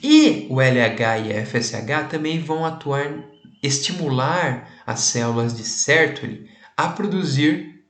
Speaker 1: E o LH e FSH também vão estimular as células de Sertoli a produzir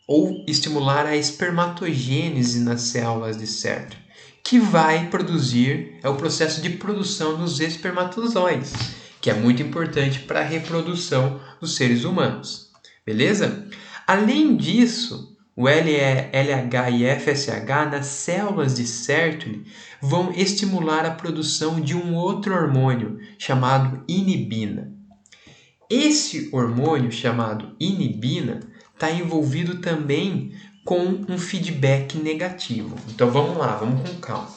Speaker 1: ou estimular a espermatogênese nas células de Sertoli, que vai produzir, é o processo de produção dos espermatozoides, que é muito importante para a reprodução dos seres humanos. Beleza? Além disso, o LH e FSH nas células de Sertoli vão estimular a produção de um outro hormônio chamado inibina. Esse hormônio chamado inibina está envolvido também com um feedback negativo. Então vamos lá, vamos com calma.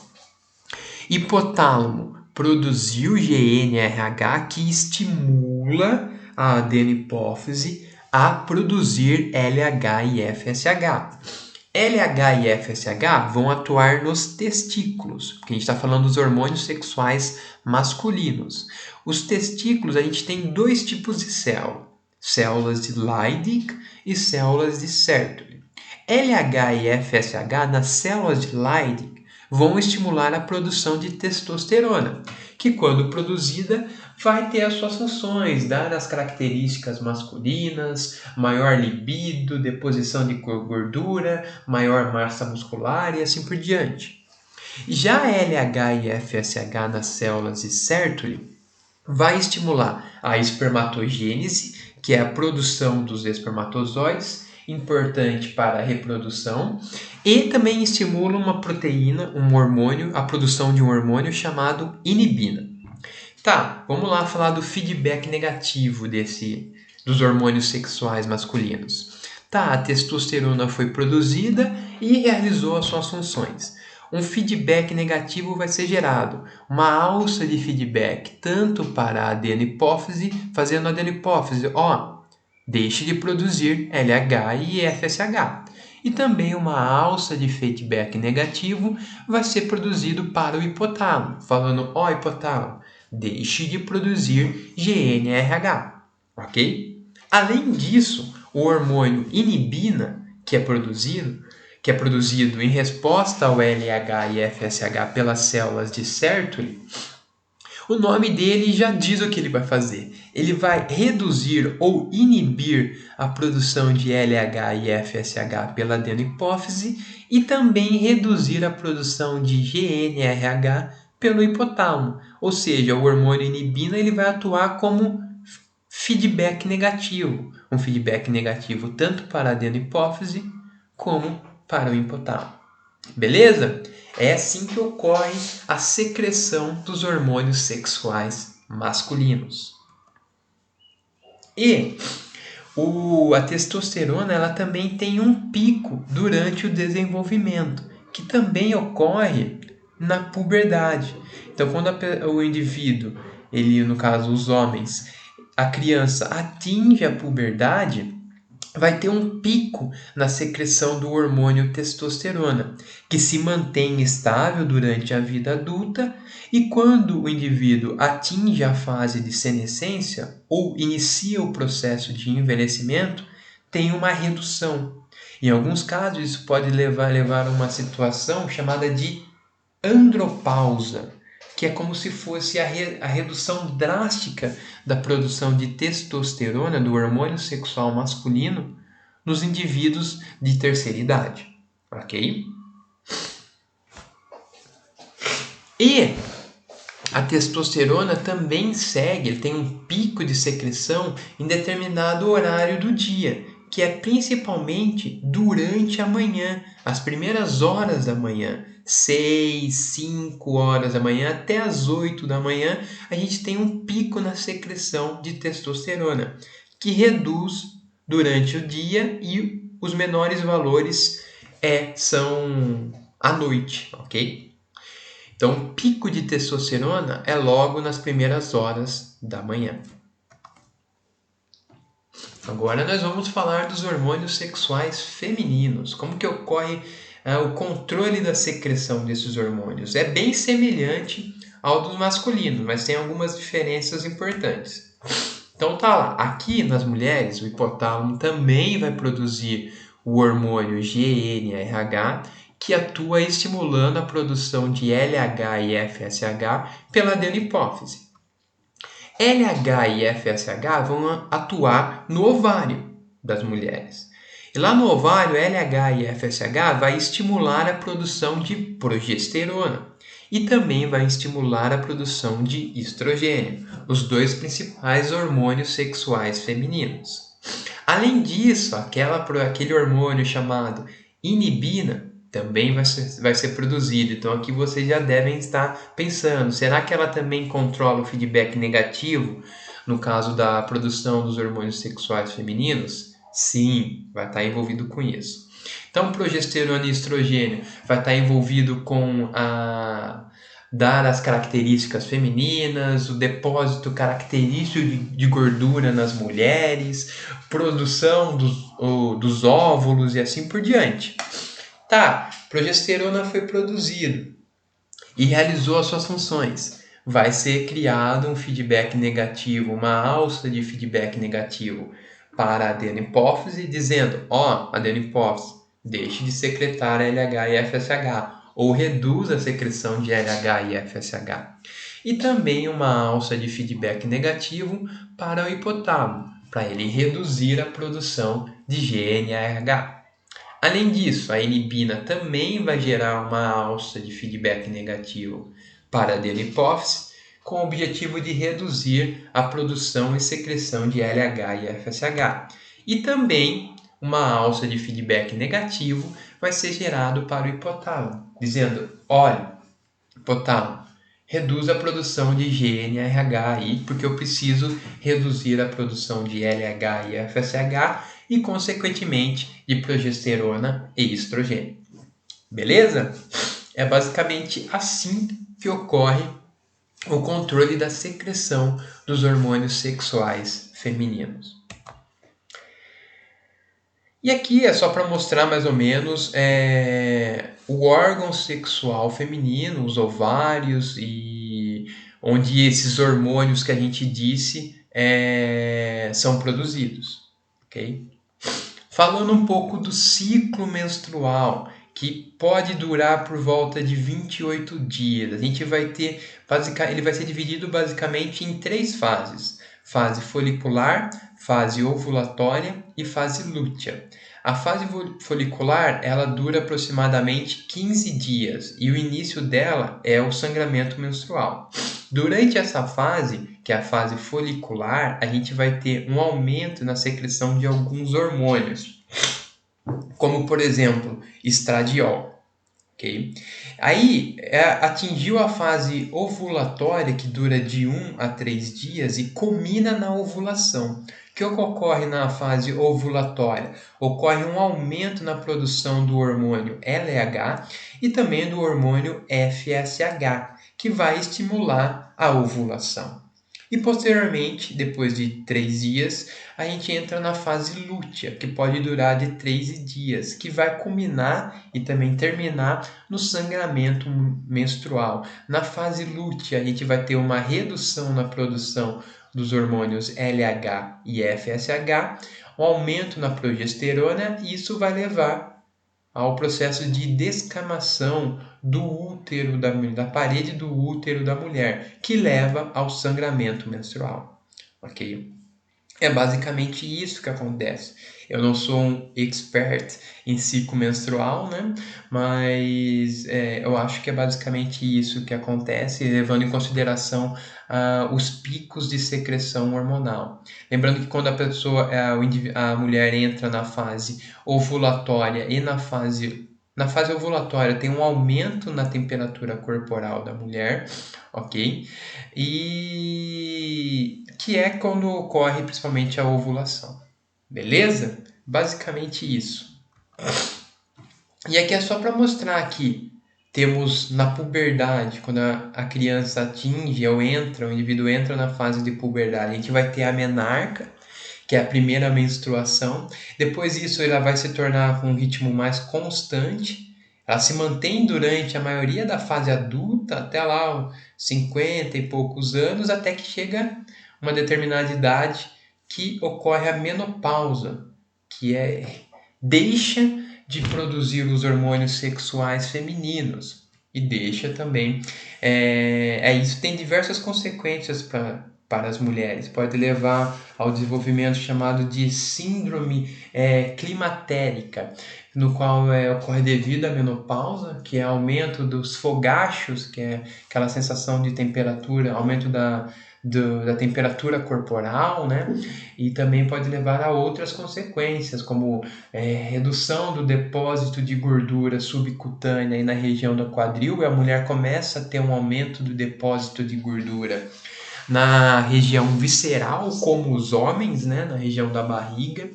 Speaker 1: Hipotálamo produziu GnRH que estimula a adenohipófise a produzir LH e FSH. LH e FSH vão atuar nos testículos, porque a gente está falando dos hormônios sexuais masculinos. Os testículos, a gente tem dois tipos de célula, células de Leydig e células de Sertoli. LH e FSH nas células de Leydig vão estimular a produção de testosterona, que quando produzida vai ter as suas funções, dar as características masculinas, maior libido, deposição de gordura, maior massa muscular e assim por diante. Já LH e FSH nas células de Sertoli vai estimular a espermatogênese, que é a produção dos espermatozoides, importante para a reprodução, e também estimula uma proteína, um hormônio, a produção de um hormônio chamado inibina. Tá, vamos lá falar do feedback negativo dos hormônios sexuais masculinos. Tá, a testosterona foi produzida e realizou as suas funções. Um feedback negativo vai ser gerado, uma alça de feedback tanto para a adenopófise, fazendo a adenopófise, deixe de produzir LH e FSH. E também uma alça de feedback negativo vai ser produzido para o hipotálamo, falando, hipotálamo, deixe de produzir GnRH, ok? Além disso, o hormônio inibina, que é produzido em resposta ao LH e FSH pelas células de Sertoli, o nome dele já diz o que ele vai fazer. Ele vai reduzir ou inibir a produção de LH e FSH pela adenopófise e também reduzir a produção de GnRH pelo hipotálamo. Ou seja, o hormônio inibina ele vai atuar como feedback negativo. Um feedback negativo tanto para a adenopófise como para o hipotálamo. Beleza? É assim que ocorre a secreção dos hormônios sexuais masculinos. E a testosterona ela também tem um pico durante o desenvolvimento, que também ocorre na puberdade. Então, quando o indivíduo, no caso os homens, a criança atinge a puberdade, vai ter um pico na secreção do hormônio testosterona, que se mantém estável durante a vida adulta e quando o indivíduo atinge a fase de senescência ou inicia o processo de envelhecimento, tem uma redução. Em alguns casos, isso pode levar a uma situação chamada de andropausa, que é como se fosse a redução drástica da produção de testosterona, do hormônio sexual masculino, nos indivíduos de terceira idade, ok? E a testosterona também ele tem um pico de secreção em determinado horário do dia, que é principalmente durante a manhã, as primeiras horas da manhã, 6, 5 horas da manhã até as 8 da manhã, a gente tem um pico na secreção de testosterona, que reduz durante o dia e os menores valores são à noite, ok? Então, o pico de testosterona é logo nas primeiras horas da manhã. Agora nós vamos falar dos hormônios sexuais femininos. Como que ocorre o controle da secreção desses hormônios? É bem semelhante ao dos masculinos, mas tem algumas diferenças importantes. Então tá lá, aqui nas mulheres o hipotálamo também vai produzir o hormônio GnRH, que atua estimulando a produção de LH e FSH pela adenopófise. LH e FSH vão atuar no ovário das mulheres. E lá no ovário, LH e FSH vai estimular a produção de progesterona e também vai estimular a produção de estrogênio, os dois principais hormônios sexuais femininos. Além disso, aquele hormônio chamado inibina também vai ser produzido. Então aqui vocês já devem estar pensando, será que ela também controla o feedback negativo no caso da produção dos hormônios sexuais femininos? Sim, vai estar envolvido com isso. Então progesterona e estrogênio vai estar envolvido com dar as características femininas, o depósito característico de gordura nas mulheres, produção dos óvulos e assim por diante. Tá, progesterona foi produzido e realizou as suas funções. Vai ser criado um feedback negativo, uma alça de feedback negativo para a adenopófise, dizendo, adenopófise, deixe de secretar LH e FSH, ou reduz a secreção de LH e FSH. E também uma alça de feedback negativo para o hipotálamo, para ele reduzir a produção de GNRH. Além disso, a inibina também vai gerar uma alça de feedback negativo para a adenohipófise, com o objetivo de reduzir a produção e secreção de LH e FSH. E também uma alça de feedback negativo vai ser gerado para o hipotálamo, dizendo, olha, hipotálamo, reduz a produção de GNRH aí, porque eu preciso reduzir a produção de LH e FSH e, consequentemente, de progesterona e estrogênio. Beleza? É basicamente assim que ocorre o controle da secreção dos hormônios sexuais femininos. E aqui é só para mostrar mais ou menos o órgão sexual feminino, os ovários, e onde esses hormônios que a gente disse são produzidos. Okay? Falando um pouco do ciclo menstrual, que pode durar por volta de 28 dias. A gente vai ter, ele vai ser dividido basicamente em 3 fases. Fase folicular, fase ovulatória e fase lútea. A fase folicular, ela dura aproximadamente 15 dias e o início dela é o sangramento menstrual. Durante essa fase, que é a fase folicular, a gente vai ter um aumento na secreção de alguns hormônios, como por exemplo, estradiol. Okay? Aí atingiu a fase ovulatória, que dura de 1 a 3 dias e culmina na ovulação. O que ocorre na fase ovulatória? Ocorre um aumento na produção do hormônio LH e também do hormônio FSH, que vai estimular a ovulação. E posteriormente, depois de 3 dias, a gente entra na fase lútea, que pode durar de 3 dias, que vai culminar e também terminar no sangramento menstrual. Na fase lútea, a gente vai ter uma redução na produção dos hormônios LH e FSH, um aumento na progesterona, e isso vai levar ao processo de descamação do útero, da parede do útero da mulher, que leva ao sangramento menstrual. Ok? É basicamente isso que acontece. Eu não sou um expert em ciclo menstrual, né? Mas eu acho que é basicamente isso que acontece, levando em consideração os picos de secreção hormonal. Lembrando que quando a mulher entra na fase ovulatória e na fase ovulatória tem um aumento na temperatura corporal da mulher, ok? E que é quando ocorre principalmente a ovulação. Beleza? Basicamente isso. E aqui é só para mostrar que temos na puberdade, quando a criança atinge ou entra, o indivíduo entra na fase de puberdade, a gente vai ter a menarca, que é a primeira menstruação. Depois disso, ela vai se tornar com um ritmo mais constante. Ela se mantém durante a maioria da fase adulta, até lá 50 e poucos anos, até que chega uma determinada idade que ocorre a menopausa, que deixa de produzir os hormônios sexuais femininos e deixa também. Isso tem diversas consequências para as mulheres. Pode levar ao desenvolvimento chamado de síndrome climatérica, no qual ocorre devido à menopausa, que é aumento dos fogachos, que é aquela sensação de temperatura, aumento da temperatura corporal, né? E também pode levar a outras consequências, como redução do depósito de gordura subcutânea aí na região do quadril, e a mulher começa a ter um aumento do depósito de gordura na região visceral, como os homens, né? Na região da barriga.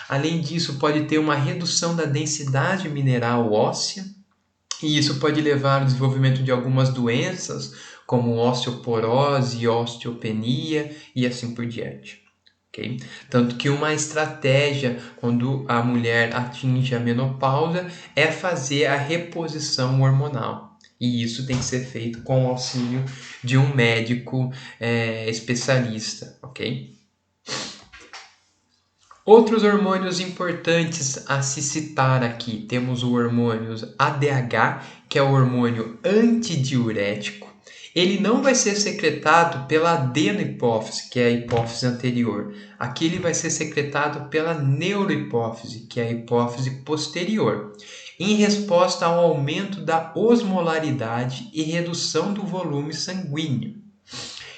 Speaker 1: Além disso, pode ter uma redução da densidade mineral óssea, e isso pode levar ao desenvolvimento de algumas doenças, como osteoporose, osteopenia e assim por diante. Okay? Tanto que uma estratégia quando a mulher atinge a menopausa é fazer a reposição hormonal. E isso tem que ser feito com o auxílio de um médico especialista, ok? Outros hormônios importantes a se citar aqui, temos o hormônio ADH, que é o hormônio antidiurético. Ele não vai ser secretado pela adenohipófise, que é a hipófise anterior. Aqui ele vai ser secretado pela neurohipófise, que é a hipófise posterior, em resposta ao aumento da osmolaridade e redução do volume sanguíneo.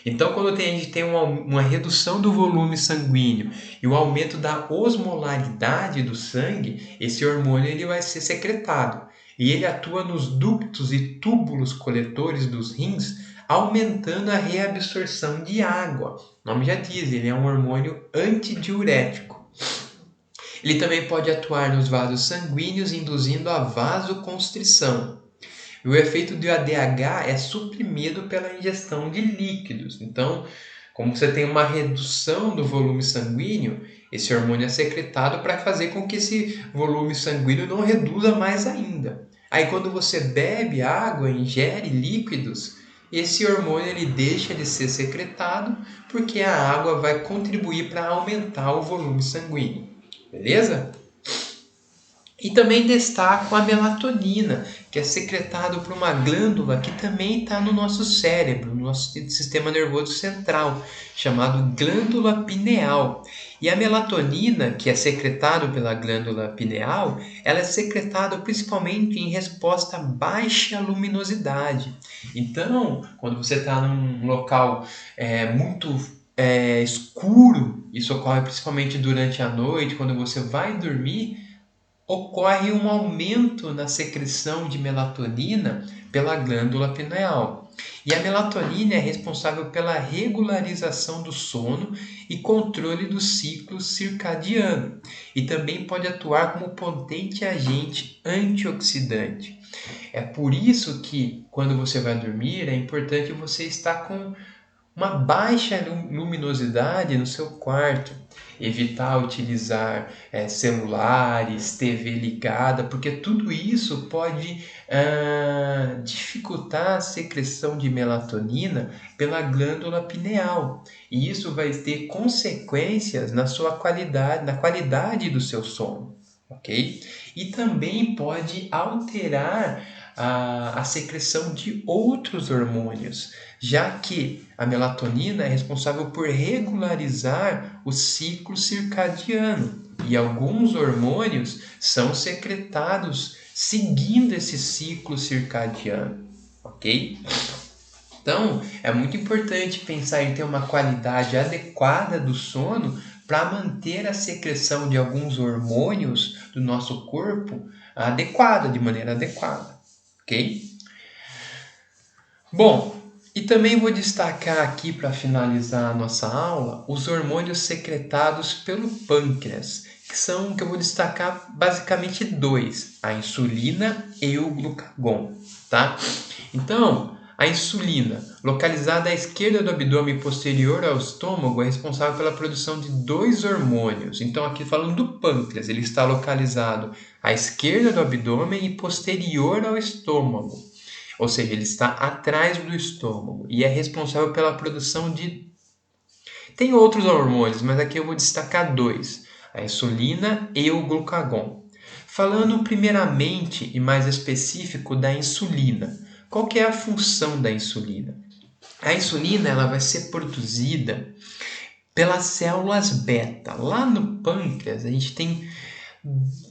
Speaker 1: Então, quando a gente tem uma redução do volume sanguíneo e o aumento da osmolaridade do sangue, esse hormônio ele vai ser secretado. E ele atua nos ductos e túbulos coletores dos rins, aumentando a reabsorção de água. O nome já diz, ele é um hormônio antidiurético. Ele também pode atuar nos vasos sanguíneos, induzindo a vasoconstrição. O efeito do ADH é suprimido pela ingestão de líquidos. Então, como você tem uma redução do volume sanguíneo, esse hormônio é secretado para fazer com que esse volume sanguíneo não reduza mais ainda. Aí, quando você bebe água, ingere líquidos, esse hormônio ele deixa de ser secretado porque a água vai contribuir para aumentar o volume sanguíneo. Beleza? E também destaco a melatonina, que é secretado por uma glândula que também está no nosso cérebro, no nosso sistema nervoso central, chamado glândula pineal. E a melatonina, que é secretado pela glândula pineal, ela é secretada principalmente em resposta a baixa luminosidade. Então, quando você está num local muito escuro, isso ocorre principalmente durante a noite, quando você vai dormir, ocorre um aumento na secreção de melatonina pela glândula pineal. E a melatonina é responsável pela regularização do sono e controle do ciclo circadiano. E também pode atuar como potente agente antioxidante. É por isso que, quando você vai dormir, é importante você estar com uma baixa luminosidade no seu quarto. Evitar utilizar celulares, TV ligada, porque tudo isso pode dificultar a secreção de melatonina pela glândula pineal. E isso vai ter consequências na sua qualidade, na qualidade do seu sono, ok? E também pode alterar a secreção de outros hormônios, já que a melatonina é responsável por regularizar o ciclo circadiano e alguns hormônios são secretados seguindo esse ciclo circadiano, ok? Então, é muito importante pensar em ter uma qualidade adequada do sono para manter a secreção de alguns hormônios do nosso corpo adequada, de maneira adequada, ok? Bom, e também vou destacar aqui para finalizar a nossa aula os hormônios secretados pelo pâncreas, que eu vou destacar basicamente dois, a insulina e o glucagon, tá? Então, a insulina, localizada à esquerda do abdômen posterior ao estômago, é responsável pela produção de dois hormônios. Então, aqui falando do pâncreas, ele está localizado à esquerda do abdômen e posterior ao estômago. Ou seja, ele está atrás do estômago e é responsável pela produção de... Tem outros hormônios, mas aqui eu vou destacar dois, a insulina e o glucagon. Falando primeiramente e mais específico da insulina. Qual que é a função da insulina? A insulina ela vai ser produzida pelas células beta. Lá no pâncreas a gente tem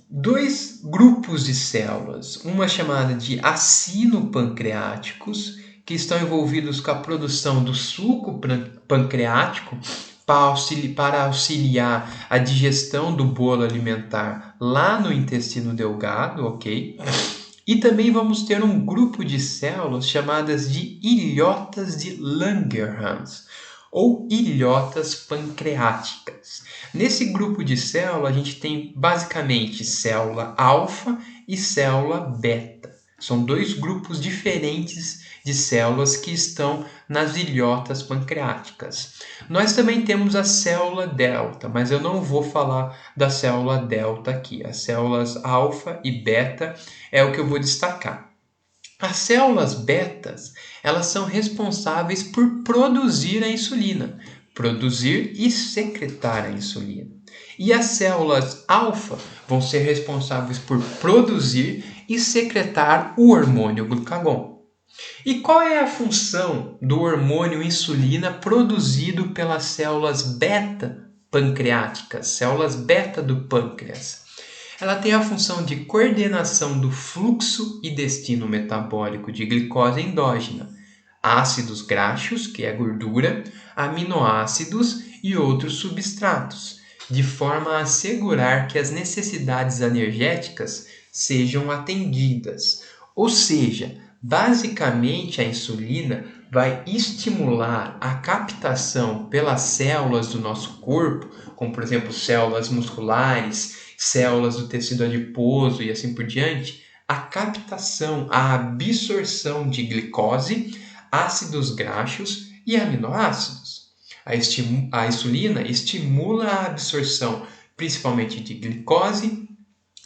Speaker 1: dois grupos de células, uma chamada de acinopancreáticos, que estão envolvidos com a produção do suco pancreático para auxiliar a digestão do bolo alimentar lá no intestino delgado, ok? E também vamos ter um grupo de células chamadas de ilhotas de Langerhans, ou ilhotas pancreáticas. Nesse grupo de célula, a gente tem basicamente célula alfa e célula beta. São dois grupos diferentes de células que estão nas ilhotas pancreáticas. Nós também temos a célula delta, mas eu não vou falar da célula delta aqui. As células alfa e beta é o que eu vou destacar. As células betas, elas são responsáveis por produzir a insulina, produzir e secretar a insulina. E as células alfa vão ser responsáveis por produzir e secretar o hormônio glucagon. E qual é a função do hormônio insulina produzido pelas células beta pancreáticas, células beta do pâncreas? Ela tem a função de coordenação do fluxo e destino metabólico de glicose endógena, ácidos graxos, que é gordura, aminoácidos e outros substratos, de forma a assegurar que as necessidades energéticas sejam atendidas. Ou seja, basicamente a insulina vai estimular a captação pelas células do nosso corpo, como por exemplo células musculares, células do tecido adiposo e assim por diante, a captação, a absorção de glicose, ácidos graxos e aminoácidos. A insulina estimula a absorção principalmente de glicose,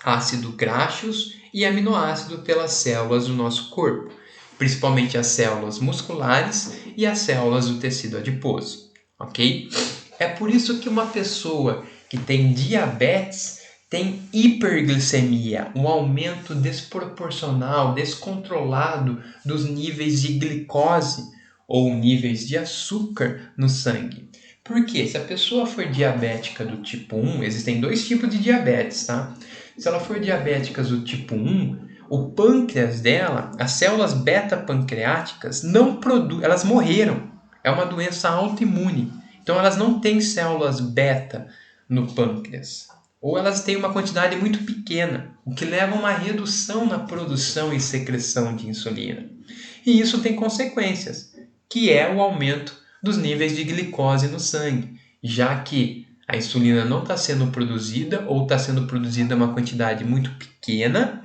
Speaker 1: ácidos graxos e aminoácido pelas células do nosso corpo, principalmente as células musculares e as células do tecido adiposo, ok? É por isso que uma pessoa que tem diabetes tem hiperglicemia, um aumento desproporcional, descontrolado dos níveis de glicose ou níveis de açúcar no sangue. Porque se a pessoa for diabética do tipo 1, existem dois tipos de diabetes, tá? Se ela for diabética do tipo 1, o pâncreas dela, as células beta-pancreáticas, não produzem, elas morreram. É uma doença autoimune. Então elas não têm células beta no pâncreas. Ou elas têm uma quantidade muito pequena, o que leva a uma redução na produção e secreção de insulina. E isso tem consequências, que é o aumento dos níveis de glicose no sangue, já que a insulina não está sendo produzida ou está sendo produzida uma quantidade muito pequena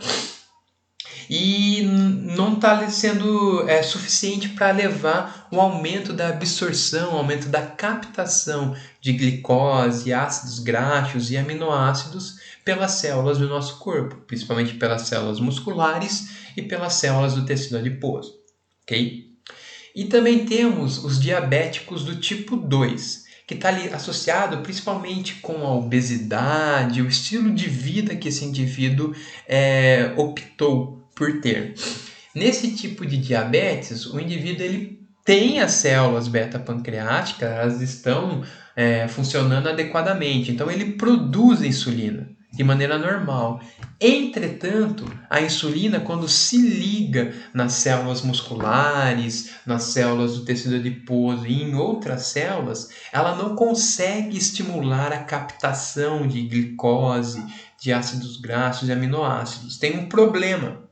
Speaker 1: e não está sendo suficiente para levar o aumento da absorção, o aumento da captação de glicose, ácidos graxos e aminoácidos pelas células do nosso corpo, principalmente pelas células musculares e pelas células do tecido adiposo, ok? E também temos os diabéticos do tipo 2, que está ali associado principalmente com a obesidade, o estilo de vida que esse indivíduo optou por ter. Nesse tipo de diabetes, o indivíduo ele tem as células beta-pancreáticas, elas estão funcionando adequadamente, então ele produz insulina de maneira normal. Entretanto, a insulina, quando se liga nas células musculares, nas células do tecido adiposo e em outras células, ela não consegue estimular a captação de glicose, de ácidos graxos e aminoácidos. Tem um problema.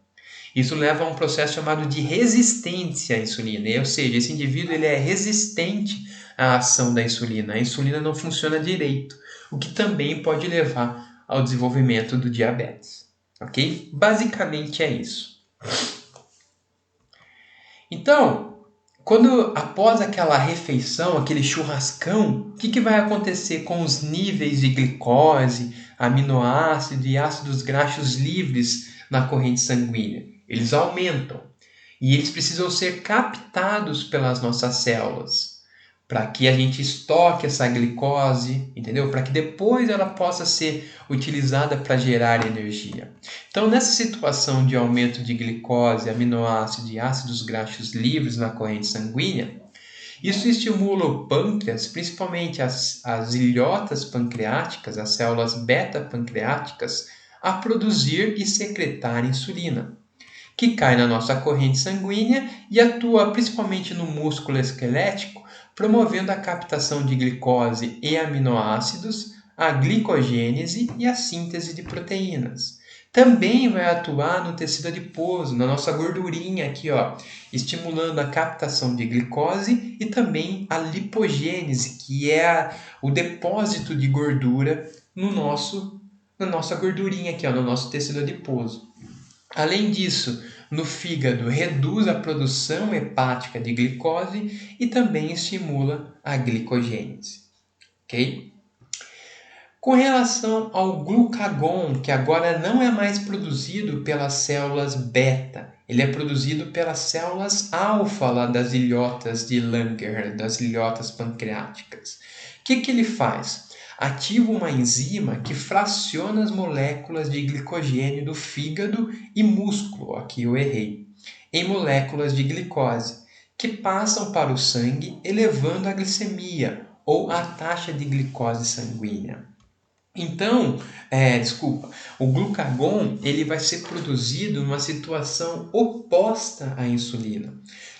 Speaker 1: Isso leva a um processo chamado de resistência à insulina, ou seja, esse indivíduo ele é resistente à ação da insulina. A insulina não funciona direito, o que também pode levar ao desenvolvimento do diabetes, ok? Basicamente é isso. Então, após aquela refeição, aquele churrascão, o que vai acontecer com os níveis de glicose, aminoácido e ácidos graxos livres na corrente sanguínea? Eles aumentam e eles precisam ser captados pelas nossas células para que a gente estoque essa glicose, entendeu? Para que depois ela possa ser utilizada para gerar energia. Então, nessa situação de aumento de glicose, aminoácido e ácidos graxos livres na corrente sanguínea, isso estimula o pâncreas, principalmente as ilhotas pancreáticas, as células beta-pancreáticas, a produzir e secretar insulina, que cai na nossa corrente sanguínea e atua principalmente no músculo esquelético, promovendo a captação de glicose e aminoácidos, a glicogênese e a síntese de proteínas. Também vai atuar no tecido adiposo, na nossa gordurinha aqui, ó, estimulando a captação de glicose e também a lipogênese, que é o depósito de gordura na nossa gordurinha aqui, ó, no nosso tecido adiposo. Além disso, no fígado reduz a produção hepática de glicose e também estimula a glicogênese, ok? Com relação ao glucagon, que agora não é mais produzido pelas células beta, ele é produzido pelas células alfa lá das ilhotas de Langer, das ilhotas pancreáticas. O que ele faz? Ativa uma enzima que fraciona as moléculas de glicogênio do fígado e músculo. Aqui eu errei. em moléculas de glicose, que passam para o sangue, elevando a glicemia ou a taxa de glicose sanguínea. Então, o glucagon ele vai ser produzido numa situação oposta à insulina.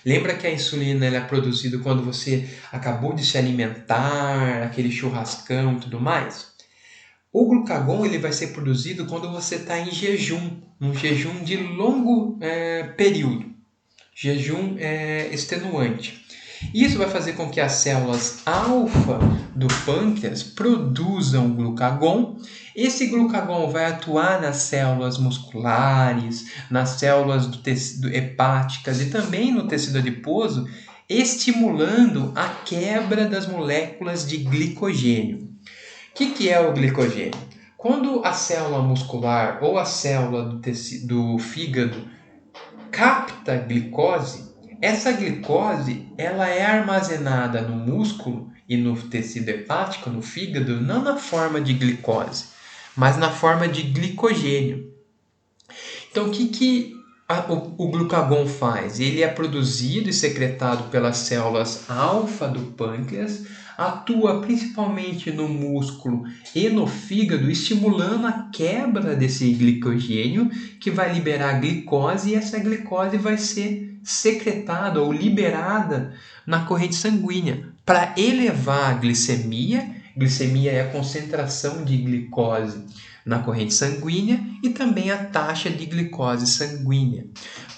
Speaker 1: Lembra que a insulina ela é produzida quando você acabou de se alimentar, aquele churrascão e tudo mais? O glucagon ele vai ser produzido quando você está em jejum, um jejum de longo período, jejum extenuante. Isso vai fazer com que as células alfa do pâncreas produzam glucagon. Esse glucagon vai atuar nas células musculares, nas células do tecido hepáticas e também no tecido adiposo, estimulando a quebra das moléculas de glicogênio. O que é o glicogênio? Quando a célula muscular ou a célula do fígado capta glicose, essa glicose ela é armazenada no músculo e no tecido hepático, no fígado, não na forma de glicose, mas na forma de glicogênio. Então, o que o glucagon faz? Ele é produzido e secretado pelas células alfa do pâncreas, atua principalmente no músculo e no fígado, estimulando a quebra desse glicogênio, que vai liberar glicose, e essa glicose vai ser secretada ou liberada na corrente sanguínea para elevar a glicemia. Glicemia é a concentração de glicose na corrente sanguínea e também a taxa de glicose sanguínea.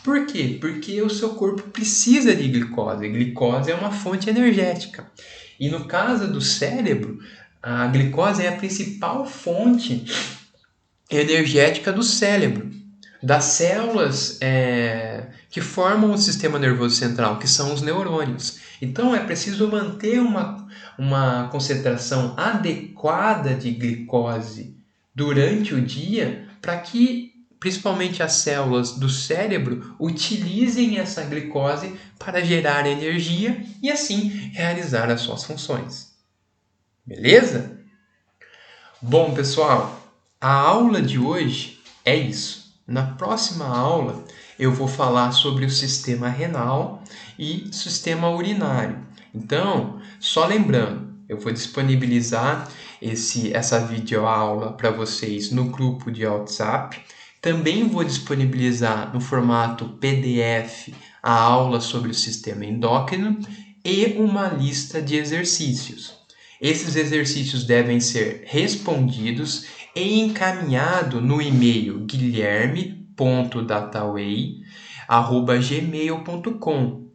Speaker 1: Por quê? Porque o seu corpo precisa de glicose. A glicose é uma fonte energética. E no caso do cérebro, a glicose é a principal fonte energética do cérebro, das células que formam o sistema nervoso central, que são os neurônios. Então é preciso manter uma concentração adequada de glicose durante o dia para que principalmente as células do cérebro utilizem essa glicose para gerar energia e assim realizar as suas funções. Beleza? Bom, pessoal, a aula de hoje é isso. Na próxima aula eu vou falar sobre o sistema renal e sistema urinário. Então, só lembrando, eu vou disponibilizar essa videoaula para vocês no grupo de WhatsApp. Também vou disponibilizar no formato PDF a aula sobre o sistema endócrino e uma lista de exercícios. Esses exercícios devem ser respondidos e encaminhados no e-mail guilherme.dataway@gmail.com.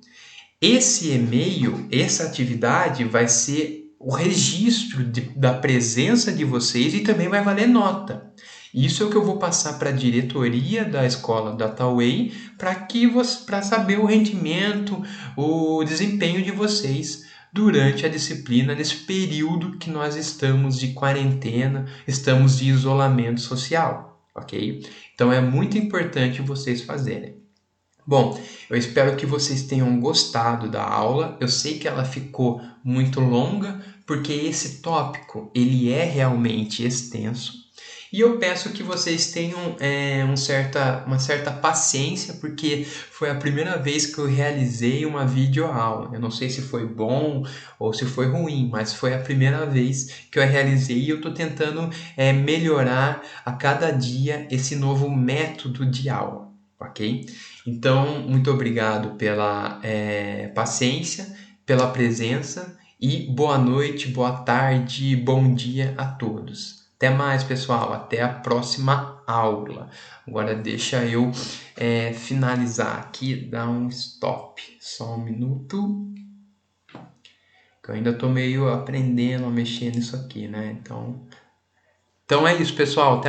Speaker 1: Esse e-mail, essa atividade vai ser o registro da presença de vocês e também vai valer nota. Isso é o que eu vou passar para a diretoria da escola Dataway para saber o rendimento, o desempenho de vocês durante a disciplina, nesse período que nós estamos de quarentena, estamos de isolamento social, ok? Então é muito importante vocês fazerem. Bom, eu espero que vocês tenham gostado da aula. Eu sei que ela ficou muito longa, porque esse tópico ele é realmente extenso. E eu peço que vocês tenham uma certa paciência, porque foi a primeira vez que eu realizei uma videoaula. Eu não sei se foi bom ou se foi ruim, mas foi a primeira vez que eu realizei e eu estou tentando melhorar a cada dia esse novo método de aula, ok? Então, muito obrigado pela paciência, pela presença e boa noite, boa tarde, bom dia a todos. Até mais, pessoal. Até a próxima aula. Agora deixa eu finalizar aqui, dar um stop. Só um minuto. Que eu ainda estou meio aprendendo a mexer nisso aqui, né? Então é isso, pessoal. Até mais.